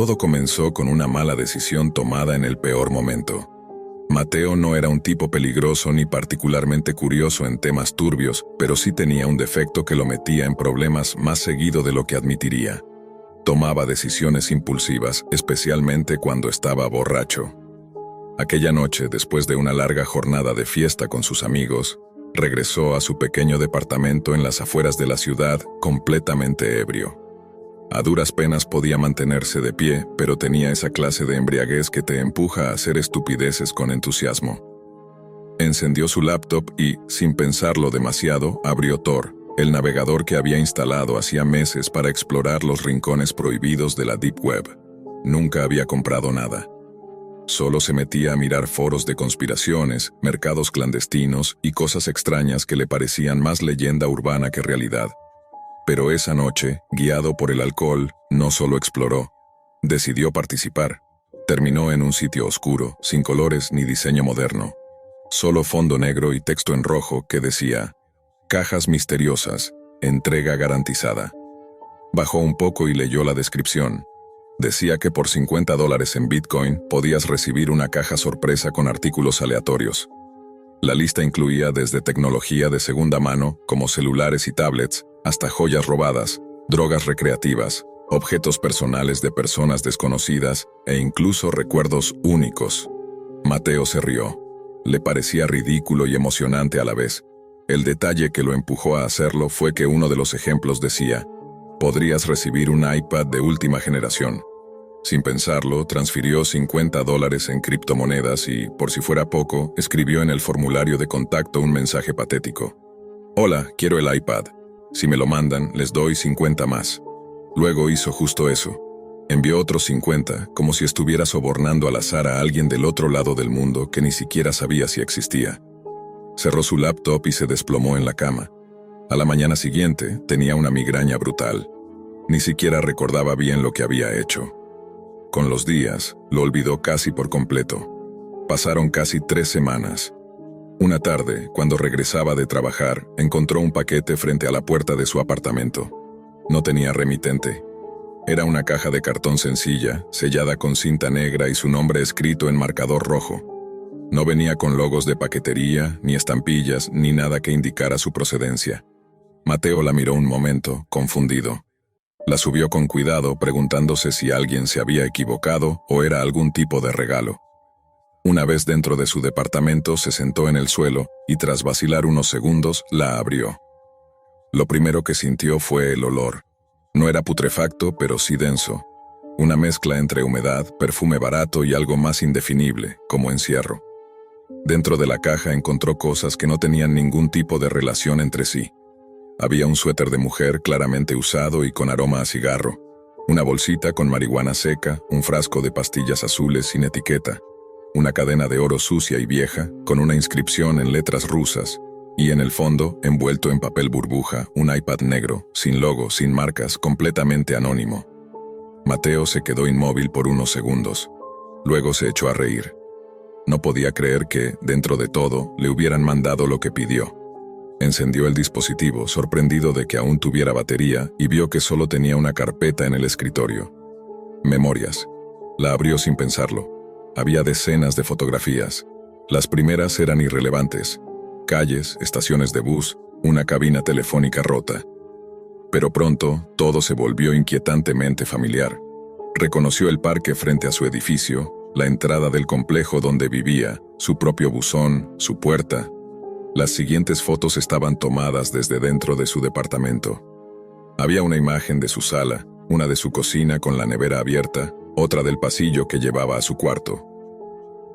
Todo comenzó con una mala decisión tomada en el peor momento. Mateo no era un tipo peligroso ni particularmente curioso en temas turbios, pero sí tenía un defecto que lo metía en problemas más seguido de lo que admitiría. Tomaba decisiones impulsivas, especialmente cuando estaba borracho. Aquella noche, después de una larga jornada de fiesta con sus amigos, regresó a su pequeño departamento en las afueras de la ciudad completamente ebrio. A duras penas podía mantenerse de pie, pero tenía esa clase de embriaguez que te empuja a hacer estupideces con entusiasmo. Encendió su laptop y, sin pensarlo demasiado, abrió Tor, el navegador que había instalado hacía meses para explorar los rincones prohibidos de la Deep Web. Nunca había comprado nada. Solo se metía a mirar foros de conspiraciones, mercados clandestinos y cosas extrañas que le parecían más leyenda urbana que realidad. Pero esa noche, guiado por el alcohol, no solo exploró, decidió participar. Terminó en un sitio oscuro, sin colores ni diseño moderno. Solo fondo negro y texto en rojo que decía: cajas misteriosas, entrega garantizada. Bajó un poco y leyó la descripción. Decía que por $50 en Bitcoin podías recibir una caja sorpresa con artículos aleatorios. La lista incluía desde tecnología de segunda mano, como celulares y tablets, hasta joyas robadas, drogas recreativas, objetos personales de personas desconocidas e incluso recuerdos únicos. Mateo se rió. Le parecía ridículo y emocionante a la vez. El detalle que lo empujó a hacerlo fue que uno de los ejemplos decía: podrías recibir un iPad de última generación. Sin pensarlo, transfirió $50 en criptomonedas y, por si fuera poco, escribió en el formulario de contacto un mensaje patético. Hola, quiero el iPad. Si me lo mandan, les doy 50 más. Luego hizo justo eso. Envió otros 50, como si estuviera sobornando al azar a alguien del otro lado del mundo que ni siquiera sabía si existía. Cerró su laptop y se desplomó en la cama. A la mañana siguiente, tenía una migraña brutal. Ni siquiera recordaba bien lo que había hecho. Con los días, lo olvidó casi por completo. Pasaron casi 3 semanas. Una tarde, cuando regresaba de trabajar, encontró un paquete frente a la puerta de su apartamento. No tenía remitente. Era una caja de cartón sencilla, sellada con cinta negra y su nombre escrito en marcador rojo. No venía con logos de paquetería, ni estampillas, ni nada que indicara su procedencia. Mateo la miró un momento, confundido. La subió con cuidado, preguntándose si alguien se había equivocado o era algún tipo de regalo. Una vez dentro de su departamento, se sentó en el suelo y tras vacilar unos segundos, la abrió. Lo primero que sintió fue el olor. No era putrefacto, pero sí denso. Una mezcla entre humedad, perfume barato y algo más indefinible, como encierro. Dentro de la caja encontró cosas que no tenían ningún tipo de relación entre sí. Había un suéter de mujer claramente usado y con aroma a cigarro, una bolsita con marihuana seca, un frasco de pastillas azules sin etiqueta, una cadena de oro sucia y vieja, con una inscripción en letras rusas, y en el fondo, envuelto en papel burbuja, un iPad negro, sin logo, sin marcas, completamente anónimo. Mateo se quedó inmóvil por unos segundos. Luego se echó a reír. No podía creer que, dentro de todo, le hubieran mandado lo que pidió. Encendió el dispositivo, sorprendido de que aún tuviera batería, y vio que solo tenía una carpeta en el escritorio. Memorias. La abrió sin pensarlo. Había decenas de fotografías. Las primeras eran irrelevantes. Calles, estaciones de bus, una cabina telefónica rota. Pero pronto, todo se volvió inquietantemente familiar. Reconoció el parque frente a su edificio, la entrada del complejo donde vivía, su propio buzón, su puerta. Las siguientes fotos estaban tomadas desde dentro de su departamento. Había una imagen de su sala, una de su cocina con la nevera abierta, otra del pasillo que llevaba a su cuarto.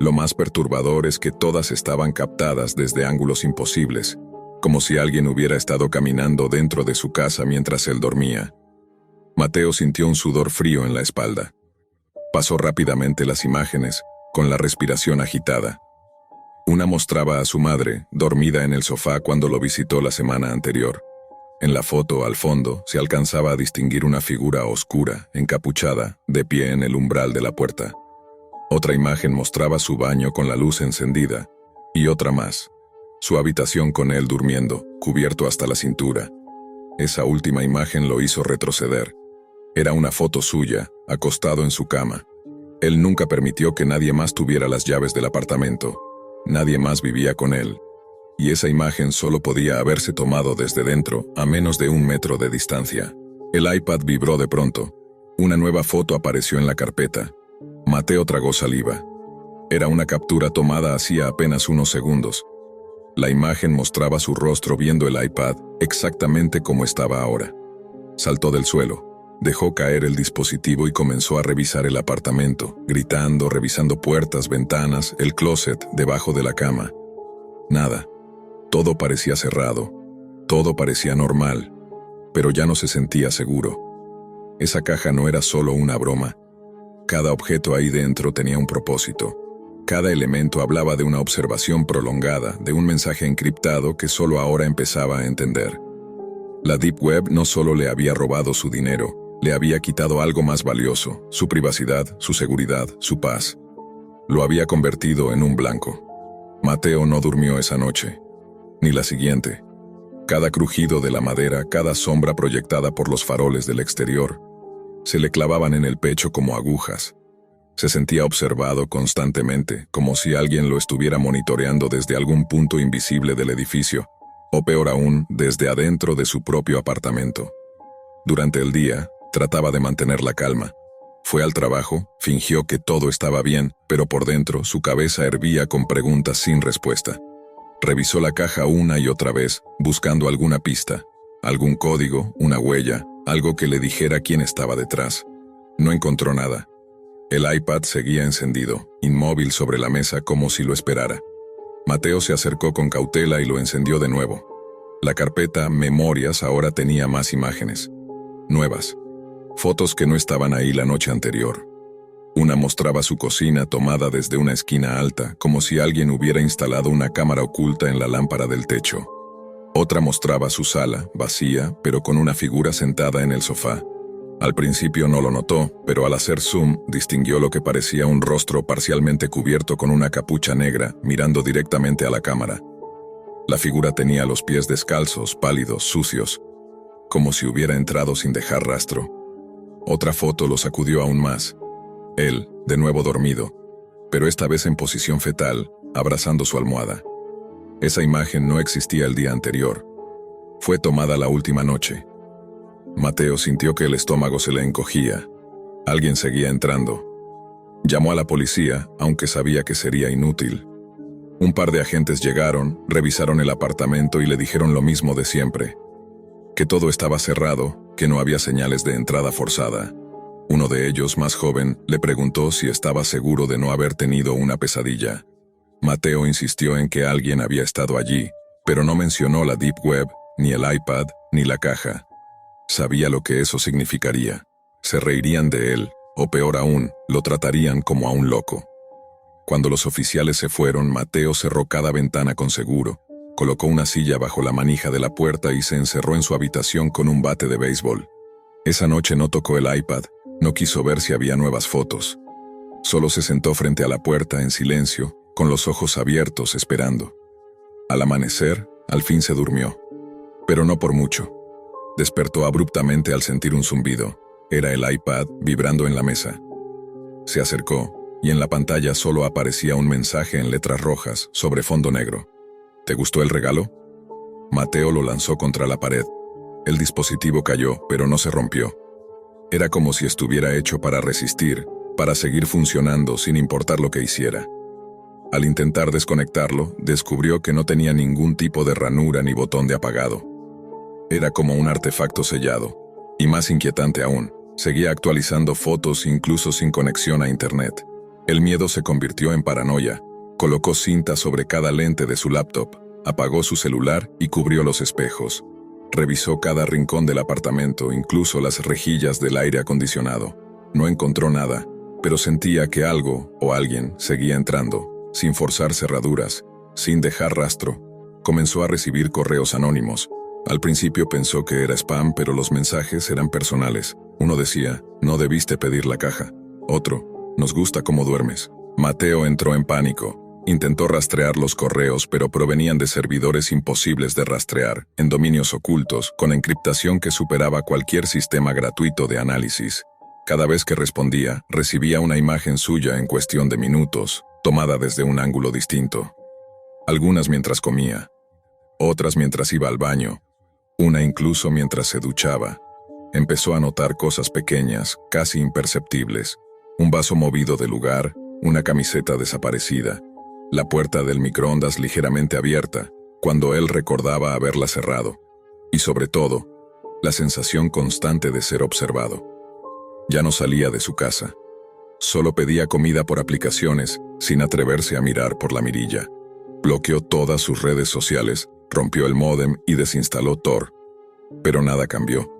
Lo más perturbador es que todas estaban captadas desde ángulos imposibles, como si alguien hubiera estado caminando dentro de su casa mientras él dormía. Mateo sintió un sudor frío en la espalda. Pasó rápidamente las imágenes, con la respiración agitada. Una mostraba a su madre, dormida en el sofá cuando lo visitó la semana anterior. En la foto, al fondo, se alcanzaba a distinguir una figura oscura, encapuchada, de pie en el umbral de la puerta. Otra imagen mostraba su baño con la luz encendida, y otra más. Su habitación con él durmiendo, cubierto hasta la cintura. Esa última imagen lo hizo retroceder. Era una foto suya, acostado en su cama. Él nunca permitió que nadie más tuviera las llaves del apartamento. Nadie más vivía con él. Y esa imagen solo podía haberse tomado desde dentro, a menos de 1 metro de distancia. El iPad vibró de pronto. Una nueva foto apareció en la carpeta. Mateo tragó saliva. Era una captura tomada hacía apenas unos segundos. La imagen mostraba su rostro viendo el iPad exactamente como estaba ahora. Saltó del suelo, dejó caer el dispositivo y comenzó a revisar el apartamento, gritando, revisando puertas, ventanas, el closet, debajo de la cama. Nada. Todo parecía cerrado. Todo parecía normal, pero ya no se sentía seguro. Esa caja no era solo una broma. Cada objeto ahí dentro tenía un propósito. Cada elemento hablaba de una observación prolongada, de un mensaje encriptado que solo ahora empezaba a entender. La Deep Web no solo le había robado su dinero, le había quitado algo más valioso, su privacidad, su seguridad, su paz. Lo había convertido en un blanco. Mateo no durmió esa noche, ni la siguiente. Cada crujido de la madera, cada sombra proyectada por los faroles del exterior, se le clavaban en el pecho como agujas. Se sentía observado constantemente, como si alguien lo estuviera monitoreando desde algún punto invisible del edificio, o peor aún, desde adentro de su propio apartamento. Durante el día, trataba de mantener la calma. Fue al trabajo, fingió que todo estaba bien, pero por dentro su cabeza hervía con preguntas sin respuesta. Revisó la caja una y otra vez, buscando alguna pista, algún código, una huella, algo que le dijera quién estaba detrás. No encontró nada. El iPad seguía encendido, inmóvil sobre la mesa como si lo esperara. Mateo se acercó con cautela y lo encendió de nuevo. La carpeta Memorias ahora tenía más imágenes. Nuevas. Fotos que no estaban ahí la noche anterior. Una mostraba su cocina tomada desde una esquina alta, como si alguien hubiera instalado una cámara oculta en la lámpara del techo. Otra mostraba su sala, vacía, pero con una figura sentada en el sofá. Al principio no lo notó, pero al hacer zoom, distinguió lo que parecía un rostro parcialmente cubierto con una capucha negra, mirando directamente a la cámara. La figura tenía los pies descalzos, pálidos, sucios, como si hubiera entrado sin dejar rastro. Otra foto lo sacudió aún más. Él, de nuevo dormido, pero esta vez en posición fetal, abrazando su almohada. Esa imagen no existía el día anterior. Fue tomada la última noche. Mateo sintió que el estómago se le encogía. Alguien seguía entrando. Llamó a la policía, aunque sabía que sería inútil. Un par de agentes llegaron, revisaron el apartamento y le dijeron lo mismo de siempre. Que todo estaba cerrado, que no había señales de entrada forzada. Uno de ellos, más joven, le preguntó si estaba seguro de no haber tenido una pesadilla. Mateo insistió en que alguien había estado allí, pero no mencionó la Deep Web, ni el iPad, ni la caja. Sabía lo que eso significaría. Se reirían de él, o peor aún, lo tratarían como a un loco. Cuando los oficiales se fueron, Mateo cerró cada ventana con seguro, colocó una silla bajo la manija de la puerta y se encerró en su habitación con un bate de béisbol. Esa noche no tocó el iPad, no quiso ver si había nuevas fotos. Solo se sentó frente a la puerta en silencio, con los ojos abiertos, esperando. Al amanecer, al fin se durmió. Pero no por mucho. Despertó abruptamente al sentir un zumbido. Era el iPad vibrando en la mesa. Se acercó, y en la pantalla solo aparecía un mensaje en letras rojas sobre fondo negro. ¿Te gustó el regalo? Mateo lo lanzó contra la pared. El dispositivo cayó, pero no se rompió. Era como si estuviera hecho para resistir, para seguir funcionando sin importar lo que hiciera. Al intentar desconectarlo, descubrió que no tenía ningún tipo de ranura ni botón de apagado. Era como un artefacto sellado. Y más inquietante aún, seguía actualizando fotos incluso sin conexión a internet. El miedo se convirtió en paranoia. Colocó cinta sobre cada lente de su laptop, apagó su celular y cubrió los espejos. Revisó cada rincón del apartamento, incluso las rejillas del aire acondicionado. No encontró nada, pero sentía que algo o alguien seguía entrando, sin forzar cerraduras, sin dejar rastro. Comenzó a recibir correos anónimos. Al principio pensó que era spam, pero los mensajes eran personales. Uno decía, no debiste pedir la caja. Otro, nos gusta cómo duermes. Mateo entró en pánico. Intentó rastrear los correos, pero provenían de servidores imposibles de rastrear, en dominios ocultos, con encriptación que superaba cualquier sistema gratuito de análisis. Cada vez que respondía, recibía una imagen suya en cuestión de minutos, tomada desde un ángulo distinto. Algunas mientras comía, otras mientras iba al baño, una incluso mientras se duchaba. Empezó a notar cosas pequeñas, casi imperceptibles. Un vaso movido de lugar, una camiseta desaparecida, la puerta del microondas ligeramente abierta, cuando él recordaba haberla cerrado. Y sobre todo, la sensación constante de ser observado. Ya no salía de su casa. Solo pedía comida por aplicaciones, sin atreverse a mirar por la mirilla. Bloqueó todas sus redes sociales, rompió el módem y desinstaló Tor. Pero nada cambió.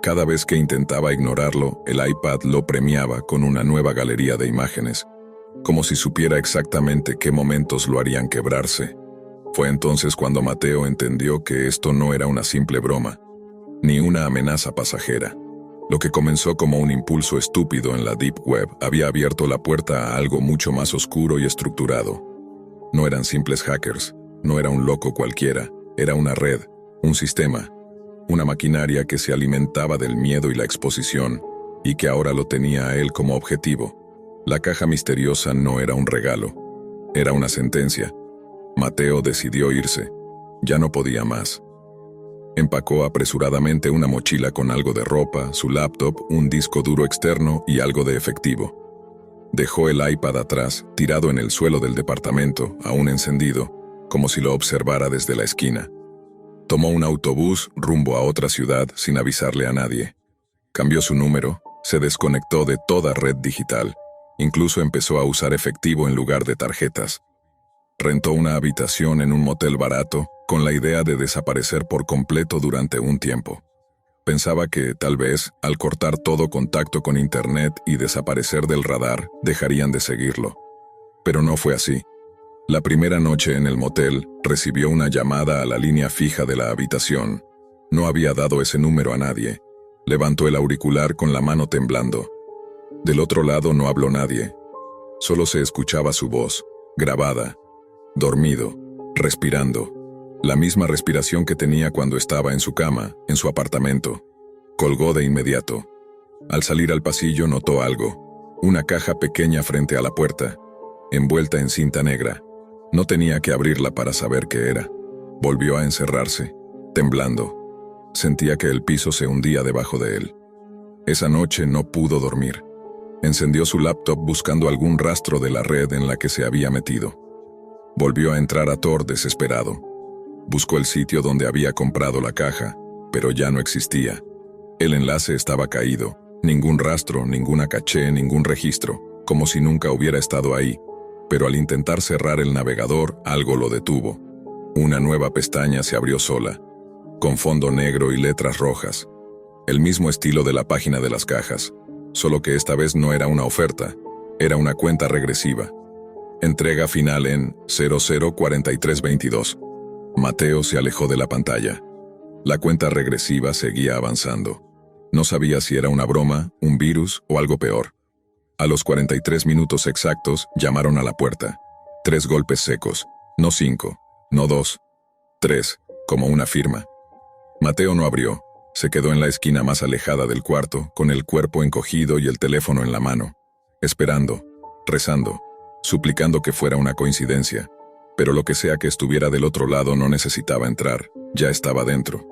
Cada vez que intentaba ignorarlo, el iPad lo premiaba con una nueva galería de imágenes, como si supiera exactamente qué momentos lo harían quebrarse. Fue entonces cuando Mateo entendió que esto no era una simple broma, ni una amenaza pasajera. Lo que comenzó como un impulso estúpido en la Deep Web había abierto la puerta a algo mucho más oscuro y estructurado. No eran simples hackers, no era un loco cualquiera, era una red, un sistema, una maquinaria que se alimentaba del miedo y la exposición, y que ahora lo tenía a él como objetivo. La caja misteriosa no era un regalo, era una sentencia. Mateo decidió irse, ya no podía más. Empacó apresuradamente una mochila con algo de ropa, su laptop, un disco duro externo y algo de efectivo. Dejó el iPad atrás, tirado en el suelo del departamento, aún encendido, como si lo observara desde la esquina. Tomó un autobús rumbo a otra ciudad sin avisarle a nadie. Cambió su número, se desconectó de toda red digital, incluso empezó a usar efectivo en lugar de tarjetas. Rentó una habitación en un motel barato, con la idea de desaparecer por completo durante un tiempo. Pensaba que, tal vez, al cortar todo contacto con Internet y desaparecer del radar, dejarían de seguirlo. Pero no fue así. La primera noche en el motel, recibió una llamada a la línea fija de la habitación. No había dado ese número a nadie. Levantó el auricular con la mano temblando. Del otro lado no habló nadie. Solo se escuchaba su voz, grabada, dormido, respirando. La misma respiración que tenía cuando estaba en su cama, en su apartamento. Colgó de inmediato. Al salir al pasillo notó algo. Una caja pequeña frente a la puerta, envuelta en cinta negra. No tenía que abrirla para saber qué era. Volvió a encerrarse, temblando. Sentía que el piso se hundía debajo de él. Esa noche no pudo dormir. Encendió su laptop buscando algún rastro de la red en la que se había metido. Volvió a entrar a Tor desesperado. Buscó el sitio donde había comprado la caja, pero ya no existía. El enlace estaba caído. Ningún rastro, ninguna caché, ningún registro, como si nunca hubiera estado ahí. Pero al intentar cerrar el navegador, algo lo detuvo. Una nueva pestaña se abrió sola, con fondo negro y letras rojas. El mismo estilo de la página de las cajas, solo que esta vez no era una oferta, era una cuenta regresiva. Entrega final en 004322. Mateo se alejó de la pantalla. La cuenta regresiva seguía avanzando. No sabía si era una broma, un virus o algo peor. A los 43 minutos exactos, llamaron a la puerta. 3 golpes secos, no 5, no 2, 3, como una firma. Mateo no abrió. Se quedó en la esquina más alejada del cuarto, con el cuerpo encogido y el teléfono en la mano, esperando, rezando, suplicando que fuera una coincidencia. Pero lo que sea que estuviera del otro lado no necesitaba entrar, ya estaba dentro.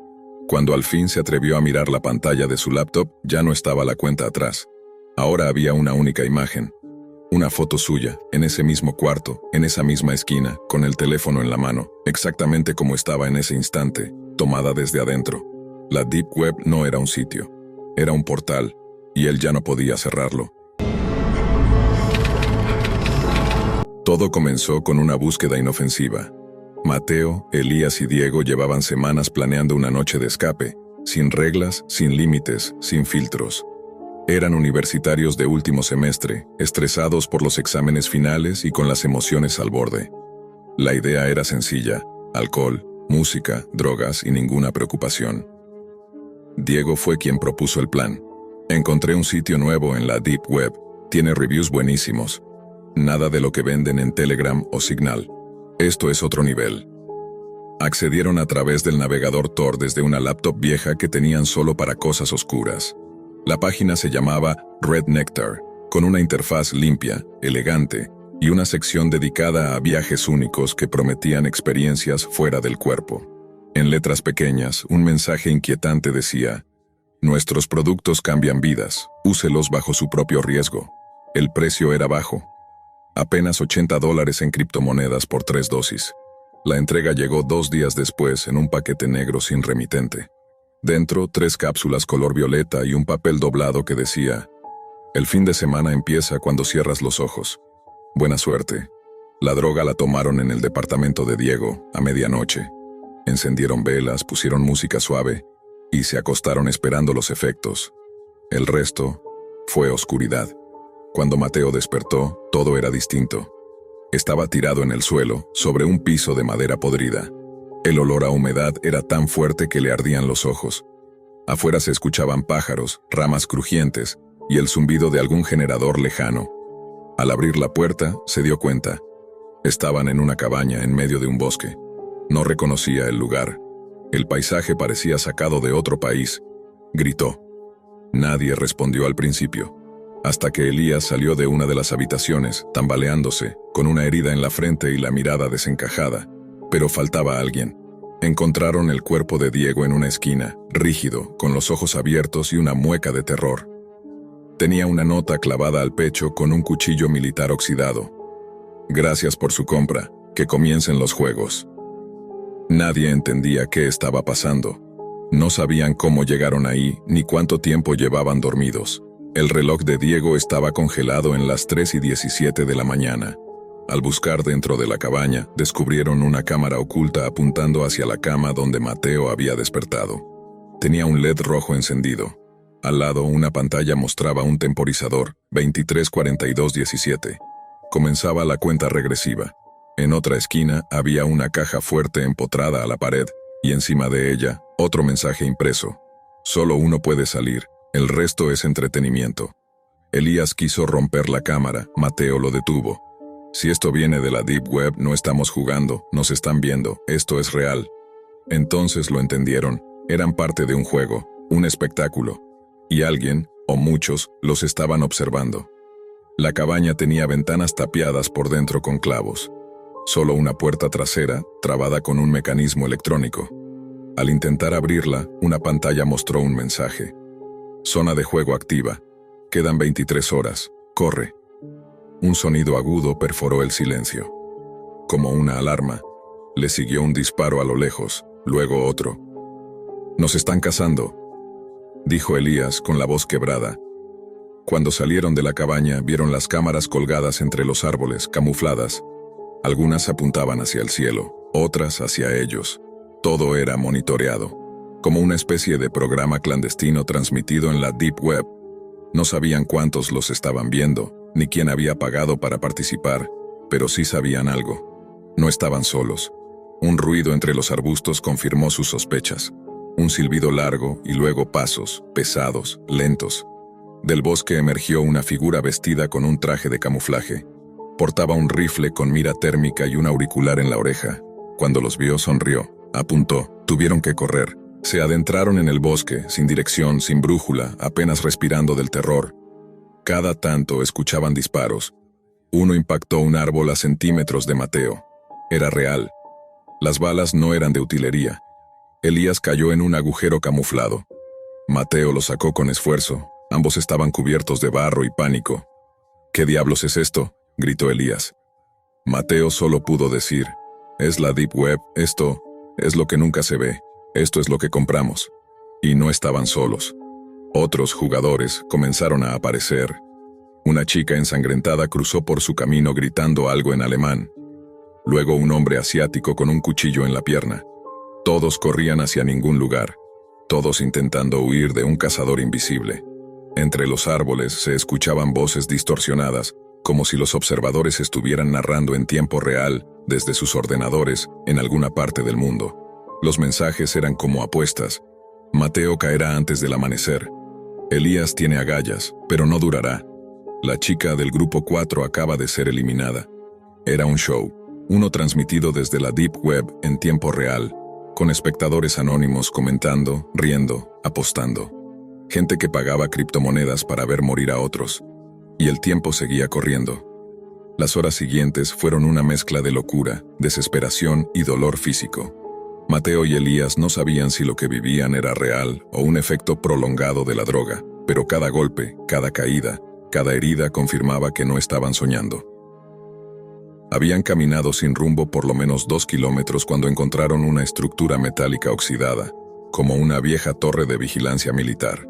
Cuando al fin se atrevió a mirar la pantalla de su laptop, ya no estaba la cuenta atrás. Ahora había una única imagen. Una foto suya, en ese mismo cuarto, en esa misma esquina, con el teléfono en la mano, exactamente como estaba en ese instante, tomada desde adentro. La Deep Web no era un sitio, era un portal, y él ya no podía cerrarlo. Todo comenzó con una búsqueda inofensiva. Mateo, Elías y Diego llevaban semanas planeando una noche de escape, sin reglas, sin límites, sin filtros. Eran universitarios de último semestre, estresados por los exámenes finales y con las emociones al borde. La idea era sencilla: alcohol, música, drogas y ninguna preocupación. Diego fue quien propuso el plan. Encontré un sitio nuevo en la Deep Web, tiene reviews buenísimos. Nada de lo que venden en Telegram o Signal. Esto es otro nivel. Accedieron a través del navegador Tor desde una laptop vieja que tenían solo para cosas oscuras. La página se llamaba Red Nectar, con una interfaz limpia, elegante, y una sección dedicada a viajes únicos que prometían experiencias fuera del cuerpo. En letras pequeñas, un mensaje inquietante decía: «Nuestros productos cambian vidas, úselos bajo su propio riesgo». El precio era bajo. Apenas $80 en criptomonedas por 3 dosis. La entrega llegó 2 días después en un paquete negro sin remitente. Dentro, 3 cápsulas color violeta y un papel doblado que decía: «El fin de semana empieza cuando cierras los ojos. Buena suerte». La droga la tomaron en el departamento de Diego, a medianoche. Encendieron velas, pusieron música suave y se acostaron esperando los efectos. El resto fue oscuridad. Cuando Mateo despertó, todo era distinto. Estaba tirado en el suelo, sobre un piso de madera podrida. El olor a humedad era tan fuerte que le ardían los ojos. Afuera se escuchaban pájaros, ramas crujientes y el zumbido de algún generador lejano. Al abrir la puerta, se dio cuenta. Estaban en una cabaña en medio de un bosque. No reconocía el lugar. El paisaje parecía sacado de otro país. Gritó. Nadie respondió al principio, hasta que Elías salió de una de las habitaciones, tambaleándose, con una herida en la frente y la mirada desencajada. Pero faltaba alguien. Encontraron el cuerpo de Diego en una esquina, rígido, con los ojos abiertos y una mueca de terror. Tenía una nota clavada al pecho con un cuchillo militar oxidado. «Gracias por su compra. Que comiencen los juegos». Nadie entendía qué estaba pasando. No sabían cómo llegaron ahí ni cuánto tiempo llevaban dormidos. El reloj de Diego estaba congelado en las 3:17 de la mañana. Al buscar dentro de la cabaña, descubrieron una cámara oculta apuntando hacia la cama donde Mateo había despertado. Tenía un LED rojo encendido. Al lado, una pantalla mostraba un temporizador, 23:42:17. Comenzaba la cuenta regresiva. En otra esquina había una caja fuerte empotrada a la pared, y encima de ella, otro mensaje impreso. «Solo uno puede salir, el resto es entretenimiento». Elías quiso romper la cámara, Mateo lo detuvo. «Si esto viene de la Deep Web, no estamos jugando, nos están viendo, esto es real». Entonces lo entendieron, eran parte de un juego, un espectáculo, y alguien, o muchos, los estaban observando. La cabaña tenía ventanas tapiadas por dentro con clavos. Solo una puerta trasera, trabada con un mecanismo electrónico. Al intentar abrirla, una pantalla mostró un mensaje. «Zona de juego activa. Quedan 23 horas. Corre». Un sonido agudo perforó el silencio. Como una alarma, le siguió un disparo a lo lejos, luego otro. «Nos están cazando», dijo Elías con la voz quebrada. Cuando salieron de la cabaña, vieron las cámaras colgadas entre los árboles, camufladas. Algunas apuntaban hacia el cielo, otras hacia ellos. Todo era monitoreado, como una especie de programa clandestino transmitido en la Deep Web. No sabían cuántos los estaban viendo, ni quién había pagado para participar, pero sí sabían algo. No estaban solos. Un ruido entre los arbustos confirmó sus sospechas. Un silbido largo y luego pasos, pesados, lentos. Del bosque emergió una figura vestida con un traje de camuflaje. Portaba un rifle con mira térmica y un auricular en la oreja. Cuando los vio, sonrió, apuntó. Tuvieron que correr. Se adentraron en el bosque, sin dirección, sin brújula, apenas respirando del terror. Cada tanto escuchaban disparos. Uno impactó un árbol a centímetros de Mateo. Era real. Las balas no eran de utilería. Elías cayó en un agujero camuflado. Mateo lo sacó con esfuerzo. Ambos estaban cubiertos de barro y pánico. «¿Qué diablos es esto?», gritó Elías. Mateo solo pudo decir: «Es la Deep Web, esto es lo que nunca se ve, esto es lo que compramos». Y no estaban solos. Otros jugadores comenzaron a aparecer. Una chica ensangrentada cruzó por su camino gritando algo en alemán. Luego un hombre asiático con un cuchillo en la pierna. Todos corrían hacia ningún lugar, todos intentando huir de un cazador invisible. Entre los árboles se escuchaban voces distorsionadas, como si los observadores estuvieran narrando en tiempo real, desde sus ordenadores, en alguna parte del mundo. Los mensajes eran como apuestas. Mateo caerá antes del amanecer. Elías tiene agallas, pero no durará. La chica del grupo 4 acaba de ser eliminada. Era un show, uno transmitido desde la Deep Web en tiempo real, con espectadores anónimos comentando, riendo, apostando. Gente que pagaba criptomonedas para ver morir a otros. Y el tiempo seguía corriendo. Las horas siguientes fueron una mezcla de locura, desesperación y dolor físico. Mateo y Elías no sabían si lo que vivían era real o un efecto prolongado de la droga, pero cada golpe, cada caída, cada herida confirmaba que no estaban soñando. Habían caminado sin rumbo por lo menos 2 kilómetros cuando encontraron una estructura metálica oxidada, como una vieja torre de vigilancia militar.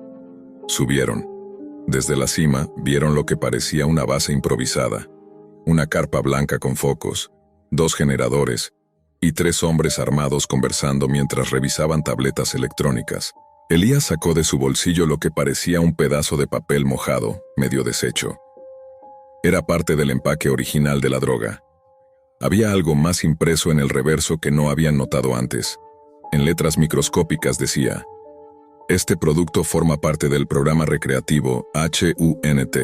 Subieron. Desde la cima vieron lo que parecía una base improvisada, una carpa blanca con focos, 2 generadores y 3 hombres armados conversando mientras revisaban tabletas electrónicas. Elías sacó de su bolsillo lo que parecía un pedazo de papel mojado, medio deshecho. Era parte del empaque original de la droga. Había algo más impreso en el reverso que no habían notado antes. En letras microscópicas decía: este producto forma parte del programa recreativo HUNT.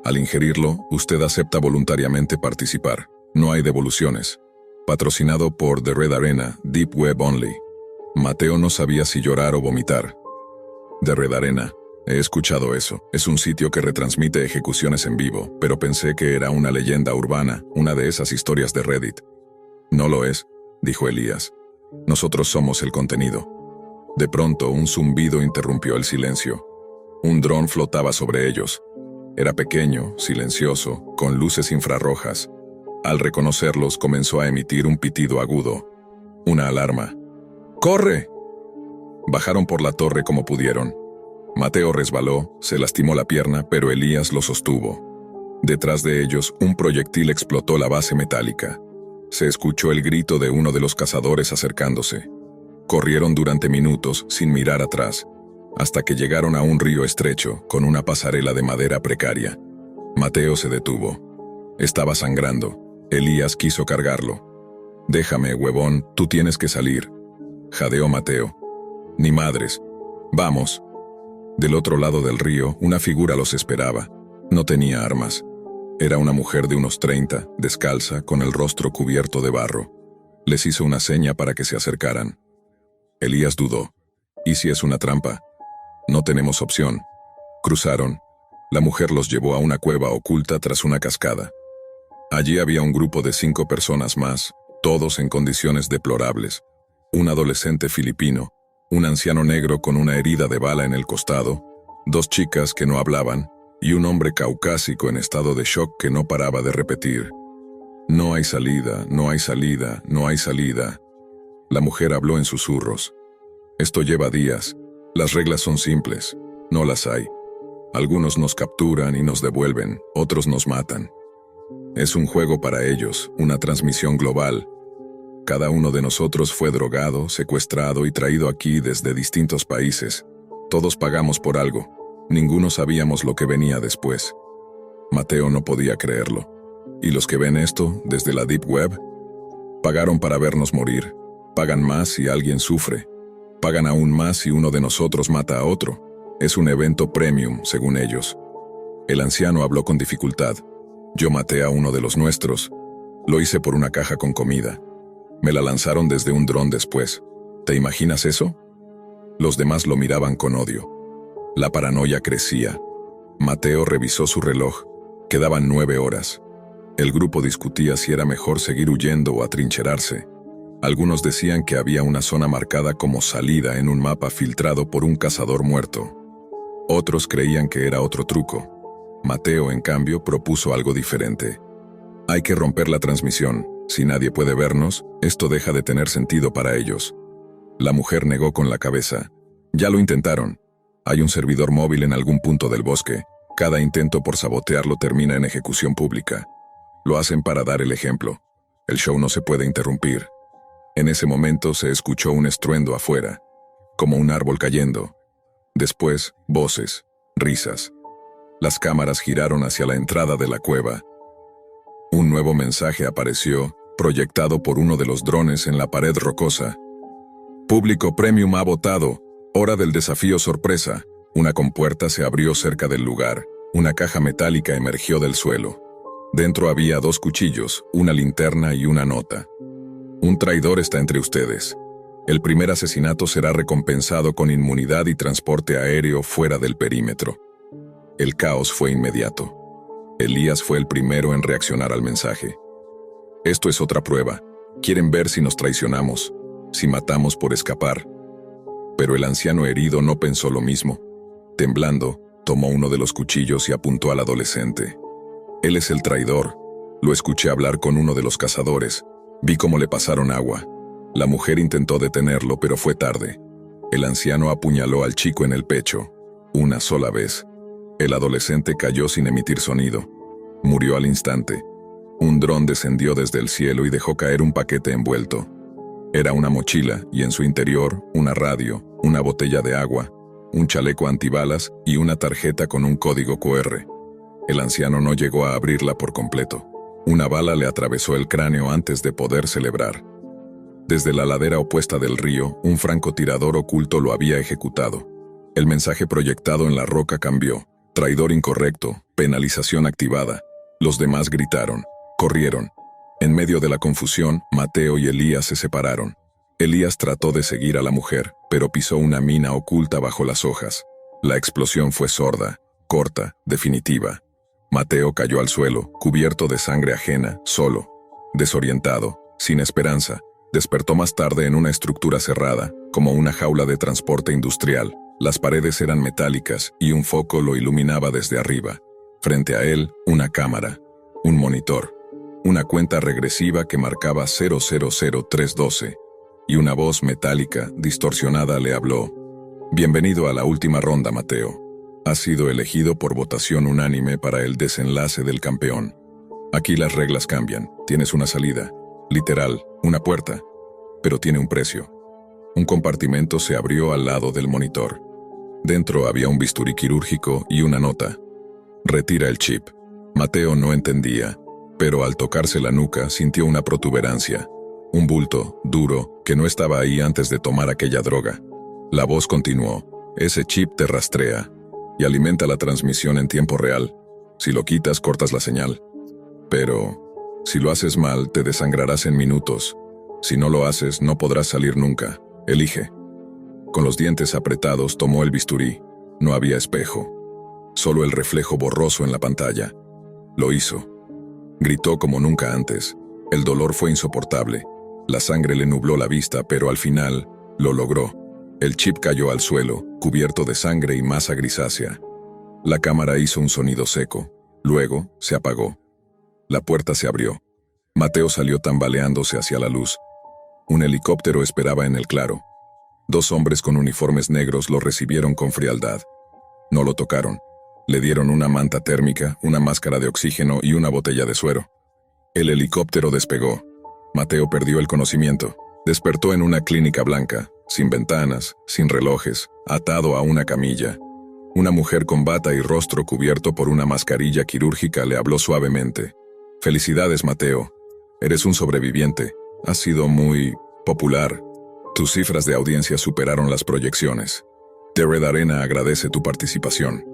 Al ingerirlo, usted acepta voluntariamente participar. No hay devoluciones. Patrocinado por The Red Arena, Deep Web Only. Mateo no sabía si llorar o vomitar. The Red Arena. He escuchado eso. Es un sitio que retransmite ejecuciones en vivo, pero pensé que era una leyenda urbana, una de esas historias de Reddit. No lo es, dijo Elías. Nosotros somos el contenido. De pronto, un zumbido interrumpió el silencio. Un dron flotaba sobre ellos. Era pequeño, silencioso, con luces infrarrojas. Al reconocerlos, comenzó a emitir un pitido agudo. Una alarma. ¡Corre! Bajaron por la torre como pudieron. Mateo resbaló, se lastimó la pierna, pero Elías lo sostuvo. Detrás de ellos, un proyectil explotó la base metálica. Se escuchó el grito de uno de los cazadores acercándose. Corrieron durante minutos, sin mirar atrás, hasta que llegaron a un río estrecho, con una pasarela de madera precaria. Mateo se detuvo. Estaba sangrando. Elías quiso cargarlo. «Déjame, huevón, tú tienes que salir», jadeó Mateo. «Ni madres. Vamos». Del otro lado del río, una figura los esperaba. No tenía armas. Era una mujer de unos 30, descalza, con el rostro cubierto de barro. Les hizo una seña para que se acercaran. Elías dudó. ¿Y si es una trampa? No tenemos opción. Cruzaron. La mujer los llevó a una cueva oculta tras una cascada. Allí había un grupo de 5 personas más, todos en condiciones deplorables. Un adolescente filipino, un anciano negro con una herida de bala en el costado, 2 chicas que no hablaban, y un hombre caucásico en estado de shock que no paraba de repetir: «No hay salida, no hay salida, no hay salida». La mujer habló en susurros. «Esto lleva días. Las reglas son simples. No las hay. Algunos nos capturan y nos devuelven, otros nos matan. Es un juego para ellos, una transmisión global. Cada uno de nosotros fue drogado, secuestrado y traído aquí desde distintos países. Todos pagamos por algo. Ninguno sabíamos lo que venía después». Mateo no podía creerlo. ¿Y los que ven esto, desde la Deep Web? Pagaron para vernos morir. Pagan más si alguien sufre. Pagan aún más si uno de nosotros mata a otro. Es un evento premium, según ellos. El anciano habló con dificultad. «Yo maté a uno de los nuestros. Lo hice por una caja con comida. Me la lanzaron desde un dron después. ¿Te imaginas eso?». Los demás lo miraban con odio. La paranoia crecía. Mateo revisó su reloj. Quedaban 9 horas. El grupo discutía si era mejor seguir huyendo o atrincherarse. Algunos decían que había una zona marcada como salida en un mapa filtrado por un cazador muerto. Otros creían que era otro truco. Mateo, en cambio, propuso algo diferente. «Hay que romper la transmisión. Si nadie puede vernos, esto deja de tener sentido para ellos». La mujer negó con la cabeza. «Ya lo intentaron. Hay un servidor móvil en algún punto del bosque. Cada intento por sabotearlo termina en ejecución pública. Lo hacen para dar el ejemplo. El show no se puede interrumpir». En ese momento se escuchó un estruendo afuera, como un árbol cayendo. Después, voces, risas. Las cámaras giraron hacia la entrada de la cueva. Un nuevo mensaje apareció, proyectado por uno de los drones en la pared rocosa. «Público Premium ha votado. Hora del desafío sorpresa». Una compuerta se abrió cerca del lugar. Una caja metálica emergió del suelo. Dentro había 2 cuchillos, una linterna y una nota. Un traidor está entre ustedes. El primer asesinato será recompensado con inmunidad y transporte aéreo fuera del perímetro. El caos fue inmediato. Elías fue el primero en reaccionar al mensaje. Esto es otra prueba. Quieren ver si nos traicionamos, si matamos por escapar. Pero el anciano herido no pensó lo mismo. Temblando, tomó uno de los cuchillos y apuntó al adolescente. Él es el traidor. Lo escuché hablar con uno de los cazadores. Vi cómo le pasaron agua. La mujer intentó detenerlo, pero fue tarde. El anciano apuñaló al chico en el pecho, una sola vez. El adolescente cayó sin emitir sonido. Murió al instante. Un dron descendió desde el cielo y dejó caer un paquete envuelto. Era una mochila y en su interior una radio, una botella de agua, un chaleco antibalas y una tarjeta con un código QR. El anciano no llegó a abrirla por completo. Una bala le atravesó el cráneo antes de poder celebrar. Desde la ladera opuesta del río, un francotirador oculto lo había ejecutado. El mensaje proyectado en la roca cambió. Traidor incorrecto, penalización activada. Los demás gritaron, corrieron. En medio de la confusión, Mateo y Elías se separaron. Elías trató de seguir a la mujer, pero pisó una mina oculta bajo las hojas. La explosión fue sorda, corta, definitiva. Mateo cayó al suelo, cubierto de sangre ajena, solo, desorientado, sin esperanza. Despertó más tarde en una estructura cerrada, como una jaula de transporte industrial. Las paredes eran metálicas y un foco lo iluminaba desde arriba. Frente a él, una cámara, un monitor, una cuenta regresiva que marcaba 000312, y una voz metálica, distorsionada, le habló. Bienvenido a la última ronda, Mateo. Has sido elegido por votación unánime para el desenlace del campeón. Aquí las reglas cambian. Tienes una salida, literal, una puerta, pero tiene un precio. Un compartimento se abrió al lado del monitor. Dentro había un bisturí quirúrgico y una nota. Retira el chip. Mateo no entendía, pero al tocarse la nuca sintió una protuberancia. Un bulto, duro, que no estaba ahí antes de tomar aquella droga. La voz continuó. Ese chip te rastrea y alimenta la transmisión en tiempo real. Si lo quitas, cortas la señal. Pero, si lo haces mal, te desangrarás en minutos. Si no lo haces, no podrás salir nunca. Elige. Con los dientes apretados, tomó el bisturí. No había espejo. Solo el reflejo borroso en la pantalla. Lo hizo. Gritó como nunca antes. El dolor fue insoportable. La sangre le nubló la vista, pero al final, lo logró. El chip cayó al suelo, cubierto de sangre y masa grisácea. La cámara hizo un sonido seco. Luego, se apagó. La puerta se abrió. Mateo salió tambaleándose hacia la luz. Un helicóptero esperaba en el claro. 2 hombres con uniformes negros lo recibieron con frialdad. No lo tocaron. Le dieron una manta térmica, una máscara de oxígeno y una botella de suero. El helicóptero despegó. Mateo perdió el conocimiento. Despertó en una clínica blanca, sin ventanas, sin relojes, atado a una camilla. Una mujer con bata y rostro cubierto por una mascarilla quirúrgica le habló suavemente. Felicidades, Mateo. Eres un sobreviviente. Has sido muy popular. Tus cifras de audiencia superaron las proyecciones. The Red Arena agradece tu participación.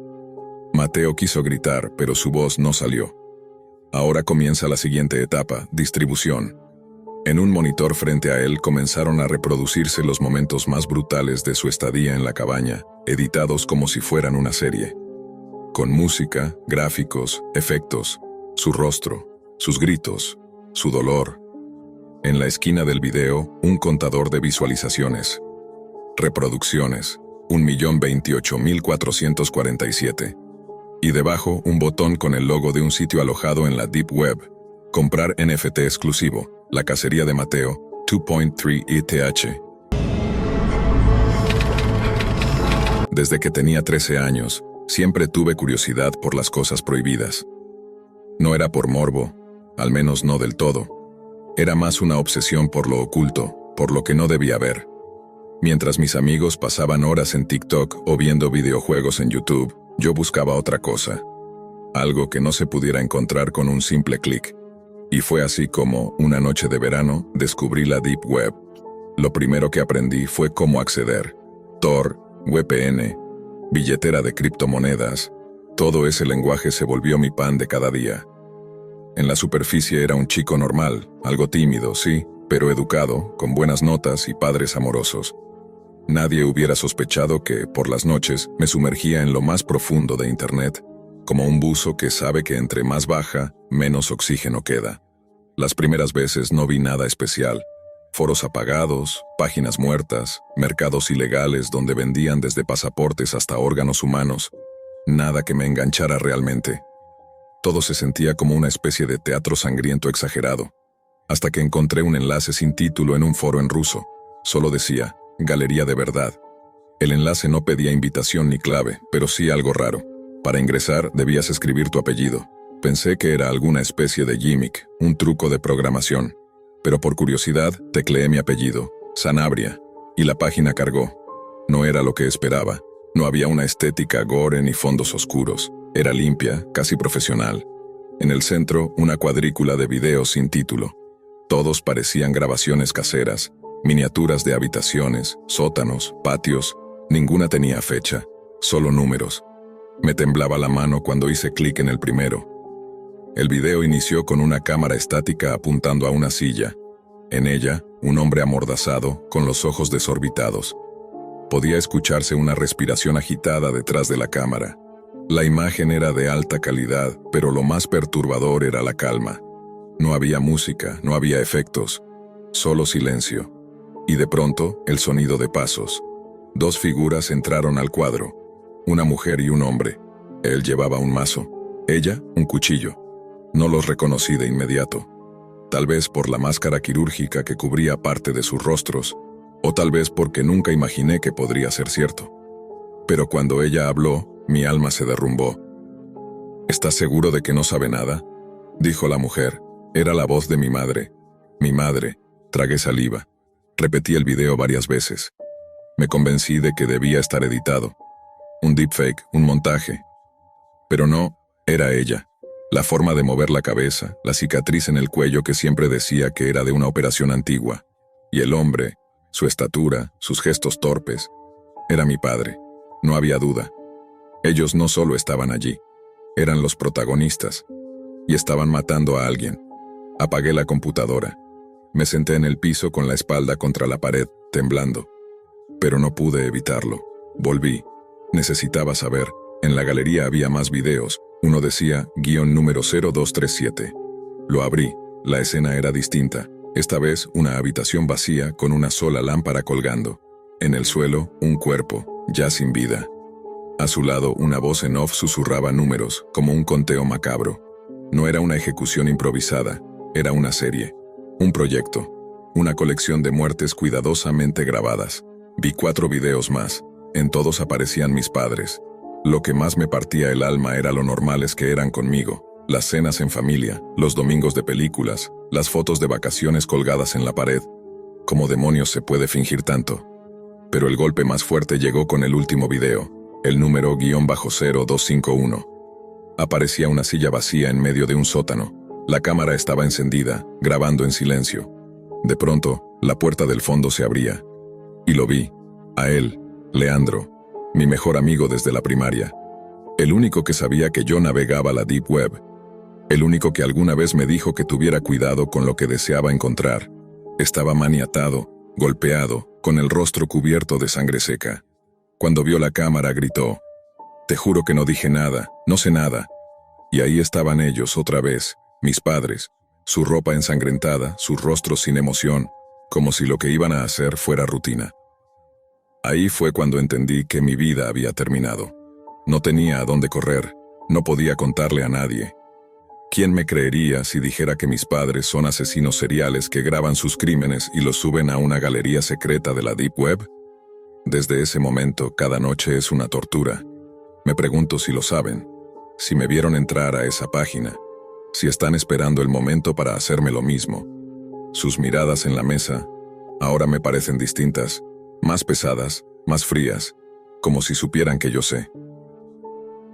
Mateo quiso gritar, pero su voz no salió. Ahora comienza la siguiente etapa, distribución. En un monitor frente a él comenzaron a reproducirse los momentos más brutales de su estadía en la cabaña, editados como si fueran una serie. Con música, gráficos, efectos, su rostro, sus gritos, su dolor. En la esquina del video, un contador de visualizaciones. Reproducciones, 1.028.447. Y debajo, un botón con el logo de un sitio alojado en la Deep Web. Comprar NFT exclusivo, la cacería de Mateo, 2.3 ETH. Desde que tenía 13 años, siempre tuve curiosidad por las cosas prohibidas. No era por morbo, al menos no del todo. Era más una obsesión por lo oculto, por lo que no debía ver. Mientras mis amigos pasaban horas en TikTok o viendo videojuegos en YouTube, yo buscaba otra cosa. Algo que no se pudiera encontrar con un simple clic. Y fue así como, una noche de verano, descubrí la Deep Web. Lo primero que aprendí fue cómo acceder. Tor, VPN, billetera de criptomonedas. Todo ese lenguaje se volvió mi pan de cada día. En la superficie era un chico normal, algo tímido, sí, pero educado, con buenas notas y padres amorosos. Nadie hubiera sospechado que, por las noches, me sumergía en lo más profundo de Internet, como un buzo que sabe que entre más baja, menos oxígeno queda. Las primeras veces no vi nada especial. Foros apagados, páginas muertas, mercados ilegales donde vendían desde pasaportes hasta órganos humanos. Nada que me enganchara realmente. Todo se sentía como una especie de teatro sangriento exagerado, hasta que encontré un enlace sin título en un foro en ruso. Solo decía, Galería de Verdad. El enlace no pedía invitación ni clave, pero sí algo raro. Para ingresar, debías escribir tu apellido. Pensé que era alguna especie de gimmick, un truco de programación. Pero por curiosidad, tecleé mi apellido, Sanabria, y la página cargó. No era lo que esperaba. No había una estética gore ni fondos oscuros. Era limpia, casi profesional. En el centro, una cuadrícula de videos sin título. Todos parecían grabaciones caseras, miniaturas de habitaciones, sótanos, patios. Ninguna tenía fecha, solo números. Me temblaba la mano cuando hice clic en el primero. El video inició con una cámara estática apuntando a una silla. En ella, un hombre amordazado, con los ojos desorbitados. Podía escucharse una respiración agitada detrás de la cámara. La imagen era de alta calidad, pero lo más perturbador era la calma. No había música, no había efectos, solo silencio. Y de pronto, el sonido de pasos. Dos figuras entraron al cuadro, una mujer y un hombre. Él llevaba un mazo, ella un cuchillo. No los reconocí de inmediato. Tal vez por la máscara quirúrgica que cubría parte de sus rostros, o tal vez porque nunca imaginé que podría ser cierto. Pero cuando ella habló, mi alma se derrumbó. ¿Estás seguro de que no sabe nada?, dijo la mujer. Era la voz de mi madre. Mi madre. Tragué saliva. Repetí el video varias veces. Me convencí de que debía estar editado. Un deepfake, un montaje. Pero no, era ella. La forma de mover la cabeza, la cicatriz en el cuello que siempre decía que era de una operación antigua. Y el hombre, su estatura, sus gestos torpes. Era mi padre. No había duda. Ellos no solo estaban allí. Eran los protagonistas. Y estaban matando a alguien. Apagué la computadora. Me senté en el piso con la espalda contra la pared, temblando. Pero no pude evitarlo. Volví. Necesitaba saber. En la galería había más videos. Uno decía, guión número 0237. Lo abrí. La escena era distinta. Esta vez, una habitación vacía con una sola lámpara colgando. En el suelo, un cuerpo, ya sin vida. A su lado, una voz en off susurraba números, como un conteo macabro. No era una ejecución improvisada, era una serie. Un proyecto. Una colección de muertes cuidadosamente grabadas. Vi 4 videos más. En todos aparecían mis padres. Lo que más me partía el alma era lo normales que eran conmigo. Las cenas en familia, los domingos de películas, las fotos de vacaciones colgadas en la pared. ¿Cómo demonios se puede fingir tanto? Pero el golpe más fuerte llegó con el último video, el número _0251. Aparecía una silla vacía en medio de un sótano. La cámara estaba encendida, grabando en silencio. De pronto, la puerta del fondo se abría. Y lo vi. A él, Leandro, mi mejor amigo desde la primaria. El único que sabía que yo navegaba la Deep Web. El único que alguna vez me dijo que tuviera cuidado con lo que deseaba encontrar. Estaba maniatado, golpeado, con el rostro cubierto de sangre seca. Cuando vio la cámara gritó, «Te juro que no dije nada, no sé nada». Y ahí estaban ellos otra vez, mis padres, su ropa ensangrentada, sus rostros sin emoción, como si lo que iban a hacer fuera rutina. Ahí fue cuando entendí que mi vida había terminado. No tenía a dónde correr, no podía contarle a nadie. ¿Quién me creería si dijera que mis padres son asesinos seriales que graban sus crímenes y los suben a una galería secreta de la Deep Web? Desde ese momento, cada noche es una tortura. Me pregunto si lo saben, si me vieron entrar a esa página, si están esperando el momento para hacerme lo mismo. Sus miradas en la mesa ahora me parecen distintas, más pesadas, más frías, como si supieran que yo sé.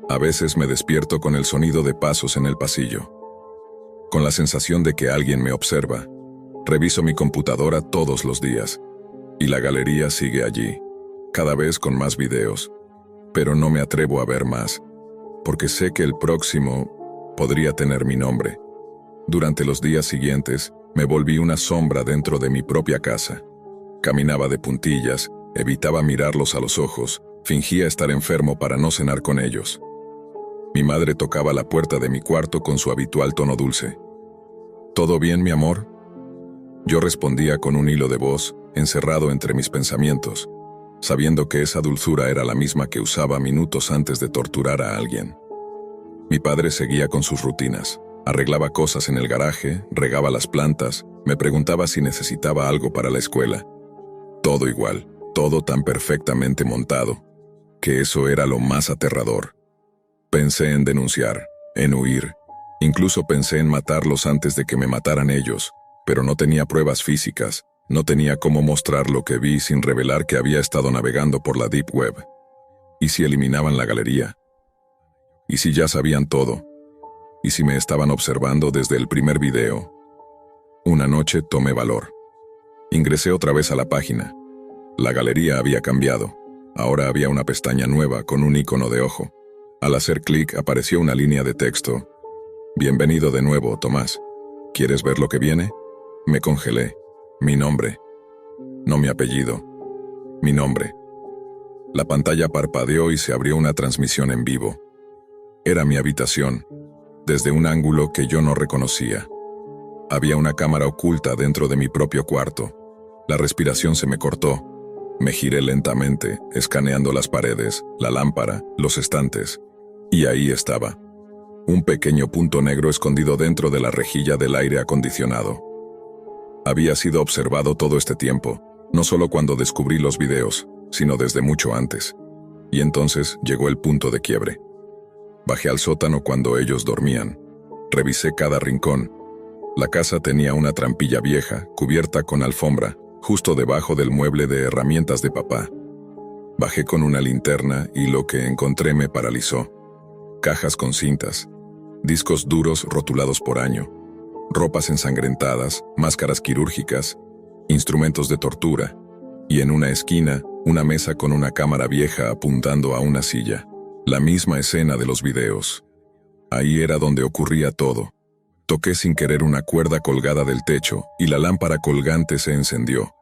A veces me despierto con el sonido de pasos en el pasillo, con la sensación de que alguien me observa. Reviso mi computadora todos los días, y la galería sigue allí, cada vez con más videos, pero no me atrevo a ver más. porque sé que el próximo podría tener mi nombre. Durante los días siguientes, me volví una sombra dentro de mi propia casa. Caminaba de puntillas, evitaba mirarlos a los ojos, fingía estar enfermo para no cenar con ellos. Mi madre tocaba la puerta de mi cuarto con su habitual tono dulce. ¿Todo bien, mi amor? Yo respondía con un hilo de voz, encerrado entre mis pensamientos, sabiendo que esa dulzura era la misma que usaba minutos antes de torturar a alguien. Mi padre seguía con sus rutinas. Arreglaba cosas en el garaje, regaba las plantas, me preguntaba si necesitaba algo para la escuela. Todo igual, todo tan perfectamente montado, que eso era lo más aterrador. Pensé en denunciar, en huir, incluso pensé en matarlos antes de que me mataran ellos, pero no tenía pruebas físicas, no tenía cómo mostrar lo que vi sin revelar que había estado navegando por la Deep Web. ¿Y si eliminaban la galería? ¿Y si ya sabían todo? ¿Y si me estaban observando desde el primer video? Una noche tomé valor. Ingresé otra vez a la página. La galería había cambiado. Ahora había una pestaña nueva con un icono de ojo. Al hacer clic apareció una línea de texto. Bienvenido de nuevo, Tomás. ¿Quieres ver lo que viene? Me congelé. Mi nombre. No mi apellido. Mi nombre. La pantalla parpadeó y se abrió una transmisión en vivo. Era mi habitación, desde un ángulo que yo no reconocía. Había una cámara oculta dentro de mi propio cuarto. La respiración se me cortó. Me giré lentamente, escaneando las paredes, la lámpara, los estantes. Y ahí estaba. Un pequeño punto negro escondido dentro de la rejilla del aire acondicionado. Había sido observado todo este tiempo, no solo cuando descubrí los videos, sino desde mucho antes. Y entonces llegó el punto de quiebre. Bajé al sótano cuando ellos dormían. Revisé cada rincón. La casa tenía una trampilla vieja, cubierta con alfombra, justo debajo del mueble de herramientas de papá. Bajé con una linterna y lo que encontré me paralizó. Cajas con cintas, discos duros rotulados por año, ropas ensangrentadas, máscaras quirúrgicas, instrumentos de tortura, y en una esquina, una mesa con una cámara vieja apuntando a una silla. La misma escena de los videos. Ahí era donde ocurría todo. Toqué sin querer una cuerda colgada del techo y la lámpara colgante se encendió.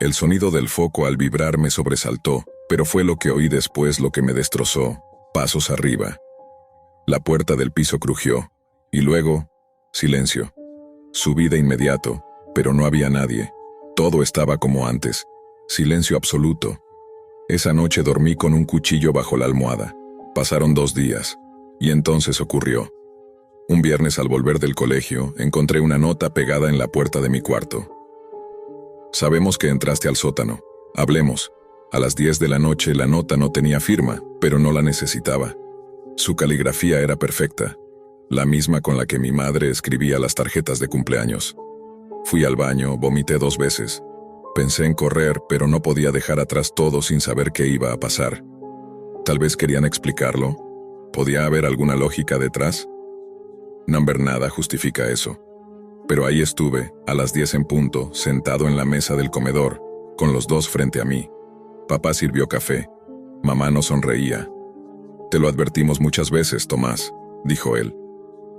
El sonido del foco al vibrar me sobresaltó, pero fue lo que oí después lo que me destrozó. Pasos arriba. La puerta del piso crujió, y luego, silencio. Subí de inmediato, pero no había nadie. Todo estaba como antes. Silencio absoluto. Esa noche dormí con un cuchillo bajo la almohada. Pasaron 2 días, y entonces ocurrió. Un viernes al volver del colegio, encontré una nota pegada en la puerta de mi cuarto. Sabemos que entraste al sótano. Hablemos. A las 10 de la noche la nota no tenía firma, pero no la necesitaba. Su caligrafía era perfecta, la misma con la que mi madre escribía las tarjetas de cumpleaños. Fui al baño, vomité 2 veces. Pensé en correr, pero no podía dejar atrás todo sin saber qué iba a pasar. Tal vez querían explicarlo. ¿Podía haber alguna lógica detrás? No ver nada justifica eso. Pero ahí estuve, a las 10 en punto, sentado en la mesa del comedor, con los dos frente a mí. Papá sirvió café. Mamá no sonreía. Te lo advertimos muchas veces, Tomás, dijo él.